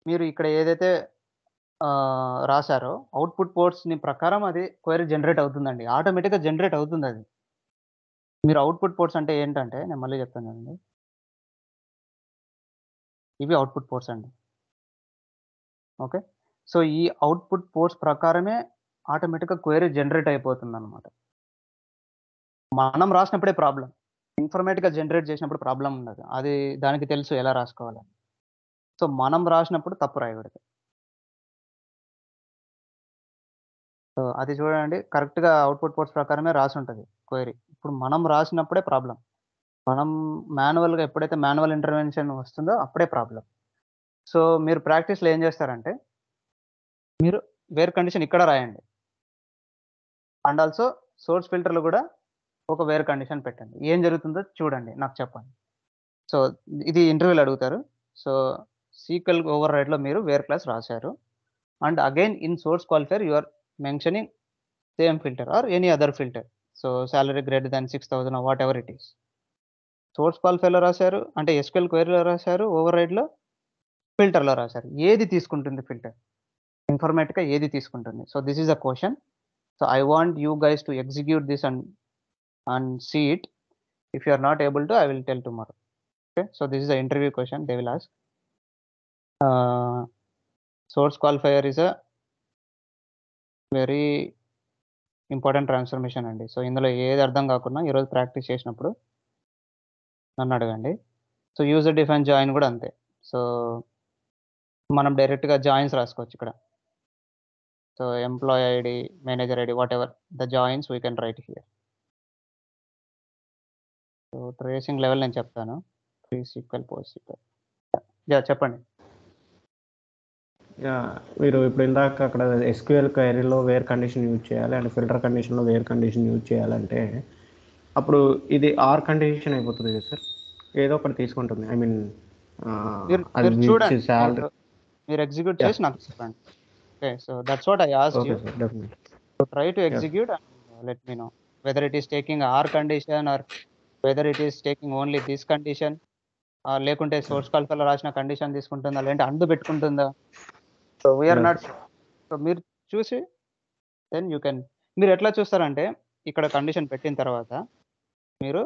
మీరు ఇక్కడ ఏదైతే రాశారో అవుట్పుట్ పోర్ట్స్ని ప్రకారం అది క్వైరీ జనరేట్ అవుతుందండి, ఆటోమేటిక్గా జనరేట్ అవుతుంది అది. మీరు అవుట్పుట్ పోర్ట్స్ అంటే ఏంటంటే, నేను మళ్ళీ చెప్తాను అండి, ఇవి అవుట్పుట్ పోర్ట్స్ అండి. ఓకే, సో ఈ అవుట్పుట్ పోర్ట్స్ ప్రకారమే ఆటోమేటిక్గా క్వైరీ జనరేట్ అయిపోతుంది అనమాట. మనం రాసినప్పుడే ప్రాబ్లం, ఇన్ఫర్మేటిక్గా జనరేట్ చేసినప్పుడు ప్రాబ్లం ఉండదు, అది దానికి తెలుసు ఎలా రాసుకోవాలని. సో మనం రాసినప్పుడు తప్పు రాయకూడదు. సో అది చూడండి, కరెక్ట్గా అవుట్పుట్ పోర్ట్స్ ప్రకారమే రాసి ఉంటుంది క్వైరీ. ఇప్పుడు మనం రాసినప్పుడే ప్రాబ్లం, మనం మాన్యువల్గా ఎప్పుడైతే మాన్యువల్ ఇంటర్వెన్షన్ వస్తుందో అప్పుడే ప్రాబ్లం. సో మీరు ప్రాక్టీస్లో ఏం చేస్తారంటే, మీరు వేర్ కండిషన్ ఇక్కడ రాయండి, అండ్ ఆల్సో సోర్స్ ఫిల్టర్లో కూడా ఒక వేర్ కండిషన్ పెట్టండి. ఏం జరుగుతుందో చూడండి, నాకు చెప్పండి. సో ఇది ఇంటర్వ్యూలో అడుగుతారు. సో సీక్వెల్ ఓవర్ రైడ్లో మీరు వేర్ క్లాస్ రాశారు, and again in source qualifier you are mentioning same filter or any other filter. So salary greater than 6,000 whatever it is. Source క్వాలిఫైర్లో రాశారు, అంటే ఎస్క్యూఎల్ క్వైరీలో రాశారు, ఓవర్ రైడ్లో ఫిల్టర్లో రాశారు. ఏది తీసుకుంటుంది ఫిల్టర్? ఇన్ఫర్మేటిక్గా ఏది తీసుకుంటుంది? So this is a question. So I want you guys to execute this and see it. If you are not able to, I will tell tomorrow. Okay, so this is an interview question they will ask. Source qualifier is a very important transformation అండి. So ఇందులో ఏది అర్థం కాకుండా ఈరోజు practice చేసినప్పుడు నన్ను అడగండి. So user define join కూడా అంతే. సో మనం డైరెక్ట్గా జాయిన్స్ రాసుకోవచ్చు ఇక్కడ. So employee ID, manager ID, what ever the joins we can write here. So tracing level నేను చెప్తాను, ప్రీ సీక్వెల్, పోస్ట్ సీక్వెల్. చెప్పండి. మీరు ఇప్పుడు ఇందాక అక్కడ ఎస్క్యూఎల్ క్వైరీలో వేర్ కండిషన్ యూజ్ చేయాలి అండ్ ఫిల్టర్ కండిషన్లో వేర్ కండిషన్ యూజ్ చేయాలంటే అప్పుడు ఇది ఆర్ కండిషన్ అయిపోతుంది కదా సార్, ఏదో ఒకటి తీసుకుంటుంది. ఐ మీన్ చూడండి, మీరు ఎగ్జిక్యూట్ చేసి నాకు చెప్పండి. Okay, so that's what I asked you. So try to execute and let me know whether it is taking R condition or whether it is taking only this condition, లేకుంటే source క్వాలిఫైర్లో రాసిన condition తీసుకుంటుందా, లేదంటే and పెట్టుకుంటుందా. So we're not sure. So మీరు చూసి then you can. మీరు ఎట్లా చూస్తారంటే, ఇక్కడ కండిషన్ పెట్టిన తర్వాత మీరు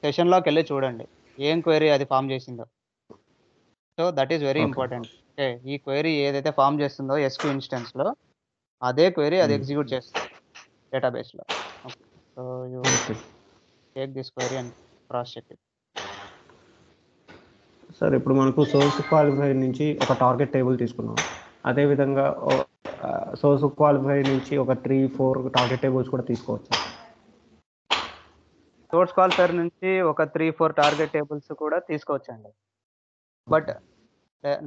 సెషన్లోకి వెళ్ళి చూడండి ఏం క్వైరీ అది ఫామ్ చేసిందో. So that is very important. Okay, ఈ క్వైరీ ఏదైతే ఫామ్ చేస్తుందో SQ ఇన్స్టెన్స్లో అదే క్వైరీ అది ఎగ్జిక్యూట్ చేస్తుంది డేటాబేస్లో. So you take this query and cross check it. Sir ఇప్పుడు మనకు సోర్స్ క్వాలిఫై నుంచి ఒక టార్గెట్ టేబుల్ తీసుకున్నాం, అదేవిధంగా సోర్స్ క్వాలిఫై నుంచి ఒక 3-4 టార్గెట్ టేబుల్స్ కూడా తీసుకోవచ్చు. సోర్స్ క్వాలిఫైర్ నుంచి ఒక 3-4 టార్గెట్ టేబుల్స్ కూడా తీసుకోవచ్చండి, but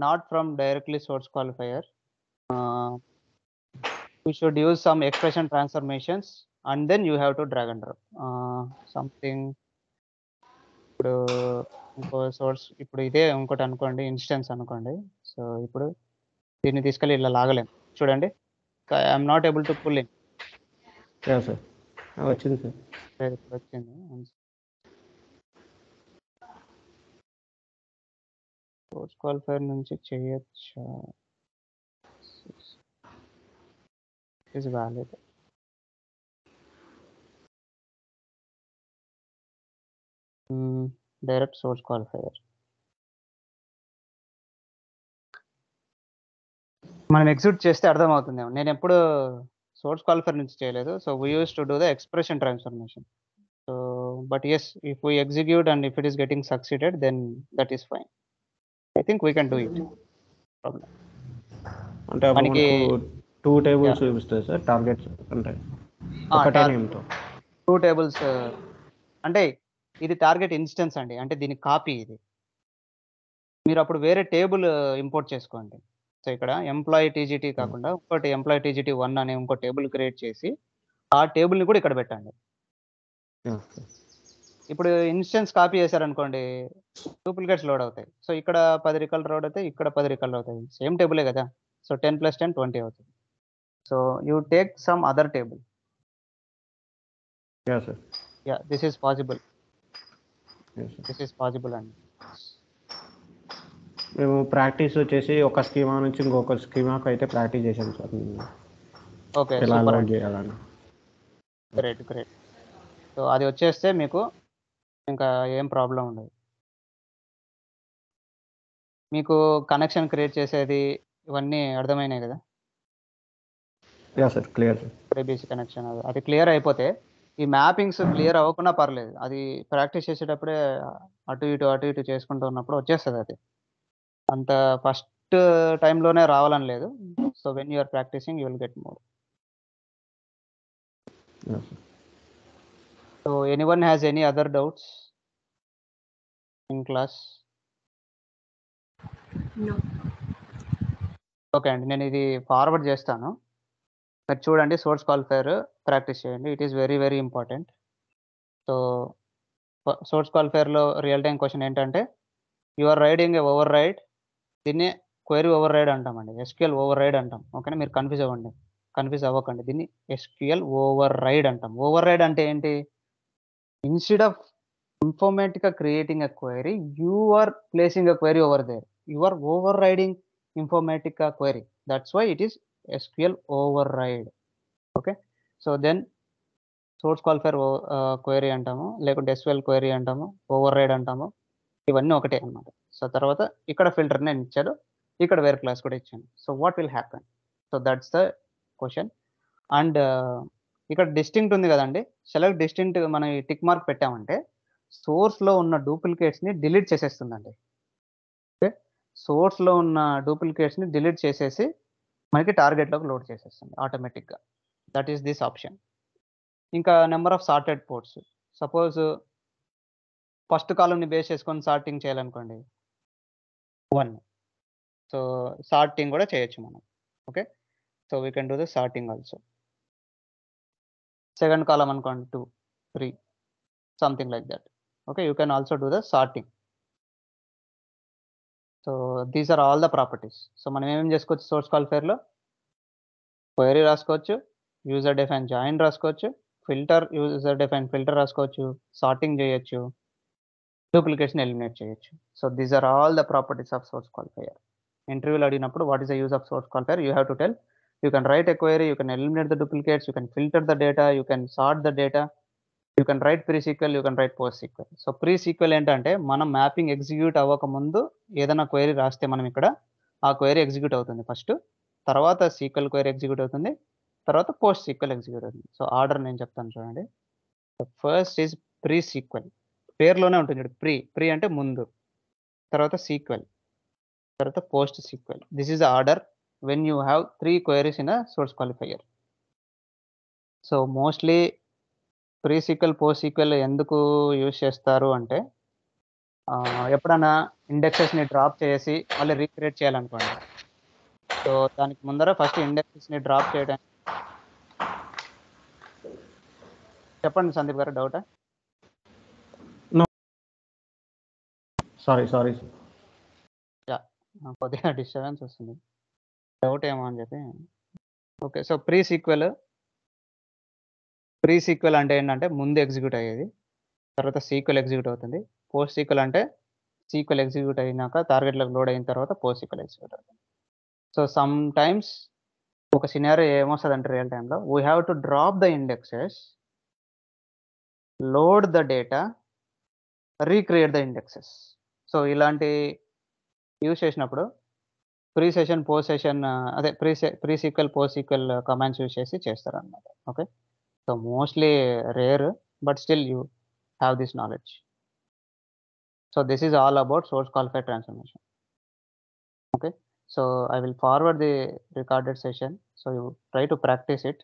not from directly source qualifier. We should use some expression transformations and then you have to drag and drop something. ఇప్పుడు ఇంకో సోర్స్, ఇప్పుడు ఇదే ఇంకోటి అనుకోండి, ఇన్స్టెన్స్ అనుకోండి. సో ఇప్పుడు దీన్ని తీసుకెళ్ళి ఇలా లాగలేము, చూడండి. I'm not able to pull in. Sir వచ్చింది సార్, ఇప్పుడు వచ్చింది. సోర్స్ క్వాలిఫైర్ నుంచి చేయొచ్చా? is valid. Direct source qualifier. మనం ఎగ్జిక్యూట్ చేస్తే అర్థమవుతుంది. నేను ఎప్పుడు సోర్స్ క్వాలిఫైర్ నుంచి చేయలేదు. So we use to do the expression transformation. So but yes, if we execute and if it is getting succeeded then that is fine. I think we can do it. Problem అంటే మనకి 2 tables చూపిస్తుంది sir targets, అంటే ఒకటే నేమ్తో. 2 tables అంటే ఇది target instance అండి. అంటే దీని కాపీ ఇది. మీరు అప్పుడు వేరే టేబుల్ ఇంపోర్ట్ చేసుకోండి. సో, ఇక్కడ ఎంప్లాయీ టీజీటీ కాకుండా ఇంకోటి ఎంప్లాయీ టీజీటీ 1 అనే ఇంకో టేబుల్ క్రియేట్ చేసి, ఆ టేబుల్‌ని కూడా ఇక్కడ పెట్టండి. ఓకే. ఇప్పుడు ఇన్స్టెన్స్ కాపీ చేశారనుకోండి, డూప్లికేట్స్ లోడ్ అవుతాయి. సో, ఇక్కడ 10 రికార్డులు లోడ్ అవుతాయి. ఇక్కడ 10 రికార్డులు అవుతాయి. సేమ్ టేబులే కదా! సో, 10 + 10 20 అవుతుంది. So, you take some other table. Yeah! Sir. Yeah! This is possible. Yes sir. This is possible అండి. మేము ప్రాక్టీస్ వచ్చేసి ఒక స్కీమా నుంచి ఇంకొక స్కీమాకి అయితే ప్రాక్టీస్ చేశాం సార్ మేము. ఓకే. ఎలా సూపర్ లోడ్ అండి. చేయాలని. గ్రేట్. గ్రేట్. సో, అది వచ్చేస్తే మీకు ఇంకా ఏం ప్రాబ్లమ్ ఉండదు. మీకు కనెక్షన్ క్రియేట్ చేసేది ఇవన్నీ అర్థమైనాయి గదా! Yeah! Sir. Clear sir. ABC connection అది క్లియర్ అయిపోతే, ఈ మ్యాపింగ్స్ క్లియర్ అవ్వకున్నా పర్లేదు. అది ప్రాక్టీస్ చేసేటప్పుడే అటు ఇటు చేసుకుంటూ ఉన్నప్పుడు వచ్చేస్తదది. అంత ఫస్ట్ టైమ్‌లోనే రావాలని లేదు. So, when you are practicing you will get more. Yeah! Sir. So, anyone has any other doubts in class? No. Okay అండి. నేను ఇది ఫార్వర్డ్ చేస్తాను. మీరు చూడండి సోర్స్ క్వాలిఫైయర్ ప్రాక్టీస్ చేయండి. It is very, very important. So, source క్వాలిఫైయర్‌లో real time question ఏంటంటే, you are writing a override. దీన్నే క్వెరీ ఓవర్ రైడ్ అంటామండి. ఎస్‌క్యూఎల్ ఓవర్ రైడ్ అంటాం. ఓకేనా? మీరు కన్‌ఫ్యూజ్ అవ్వకండి. దీన్ని ఎస్‌క్యూఎల్ ఓవర్ రైడ్ అంటాం. ఓవర్ రైడ్ అంటే ఏంటి? Instead of Informatica creating a query, you are placing a query over there. You are overriding Informatica query. That's why it is SQL override. Okay. So then source qualifier query అంటాము, లేకుంటే SQL query అంటాము, override అంటాము. ఇవన్నీ ఒకటే అన్నమాట. So తర్వాత ఇక్కడ filter నేను ఇచ్చాను, ఇక్కడ వేరే క్లాస్ కూడా ఇచ్చాను. So what will happen? So that's the question. And ఇక్కడ డిస్టింక్ట్ ఉంది కదండి. సెలెక్ట్ డిస్టింక్ట్ మనం ఈ టిక్ మార్క్ పెట్టామంటే సోర్స్‌లో ఉన్న డూప్లికేట్స్‌ని డిలీట్ చేసేస్తుందండి. ఓకే. సోర్స్‌లో ఉన్న డూప్లికేట్స్‌ని డిలీట్ చేసేసి మనకి టార్గెట్‌లోకి లోడ్ చేసేస్తుంది ఆటోమేటిక్‌గా. That is this option. ఇంకా number of sorted ports. Suppose first కాలమ్‌ని బేస్ చేసుకొని సార్టింగ్ చేయాలనుకోండి. 1. సో సార్టింగ్ కూడా చేయొచ్చు మనం. Okay. So we can do the sorting also. Second column అనుకోండి 2, 3 something like that. Okay, you can also do the sorting. So these are all the properties. So మనం ఏమేం చేసుకోవచ్చు source క్వాలిఫైయర్‌లో? Query రాసుకోవచ్చు, user define join రాసుకోవచ్చు, user define filter రాసుకోవచ్చు, sorting చేయొచ్చు, duplication eliminate చేయొచ్చు. So these are all the properties of source qualifier. ఇంటర్వ్యూలో అడిగినప్పుడు what is the use of source qualifier? You have to tell. You can write a query, you can eliminate the duplicates, you can filter the data, you can sort the data. You can write pre SQL, you can right post sequel. So pre sequel ఏంటంటే మనం mapping execute అవ్వకముందు ఏదైనా query రాస్తే మనం ఇక్కడ ఆ query execute అవుతుంది first. తర్వాత sequel query execute అవుతుంది. తర్వాత పోస్ట్ సీక్వెల్ ఎగ్జిక్యూట్ అవుతుంది. సో ఆర్డర్ నేను చెప్తాను చూడండి. First is pre sequel. పేరులోనే ఉంటుంది చూడు ప్రీ అంటే ముందు. తర్వాత సీక్వెల్. తర్వాత post sequel. This is the order when you have 3 queries in a source qualifier. So mostly pre SQL, post sequel ఎందుకు యూజ్ చేస్తారు అంటే ఎప్పుడన్నా ఇండెక్సెస్‌ని డ్రాప్ చేసి మళ్ళీ రీక్రియేట్ చేయాలనుకోండి. సో దానికి ముందర ఫస్ట్ ఇండెక్సెస్‌ని డ్రాప్ చేయడం. చెప్పండి సందీప్ గారు డౌటా? సారీ. యాహ్! కొద్దిగా డిస్టర్బెన్స్ వస్తుంది. డౌట్ ఏమో అని చెప్పి. ఓకే. సో ప్రీ సీక్వెల్ అంటే ఏంటంటే ముందు ఎగ్జిక్యూట్ అయ్యేది. తర్వాత సీక్వెల్ ఎగ్జిక్యూట్ అవుతుంది. పోస్ట్ సీక్వెల్ అంటే సీక్వెల్ ఎగ్జిక్యూట్ అయినాక టార్గెట్‌లోకి లోడ్ అయిన తర్వాత పోస్ట్ సీక్వెల్ ఎగ్జిక్యూట్ అవుతుంది. సో సమ్ టైమ్స్ ఒక సినారియో ఏమొస్తదంటే రియల్ టైమ్‌లో we have to drop the indexes, load the data, recreate the indexes. So ఇలాంటి యూజ్ చేసినప్పుడు ప్రీ సెషన్, పోస్ట్ సెషన్ అదే pre SQL, post SQL commands use చేసి చేస్తారనమాట. Okay. So mostly rare but still you have this knowledge. So this is all about source qualifier transformation. Okay. So I will forward the recorded session. So you try to practice it.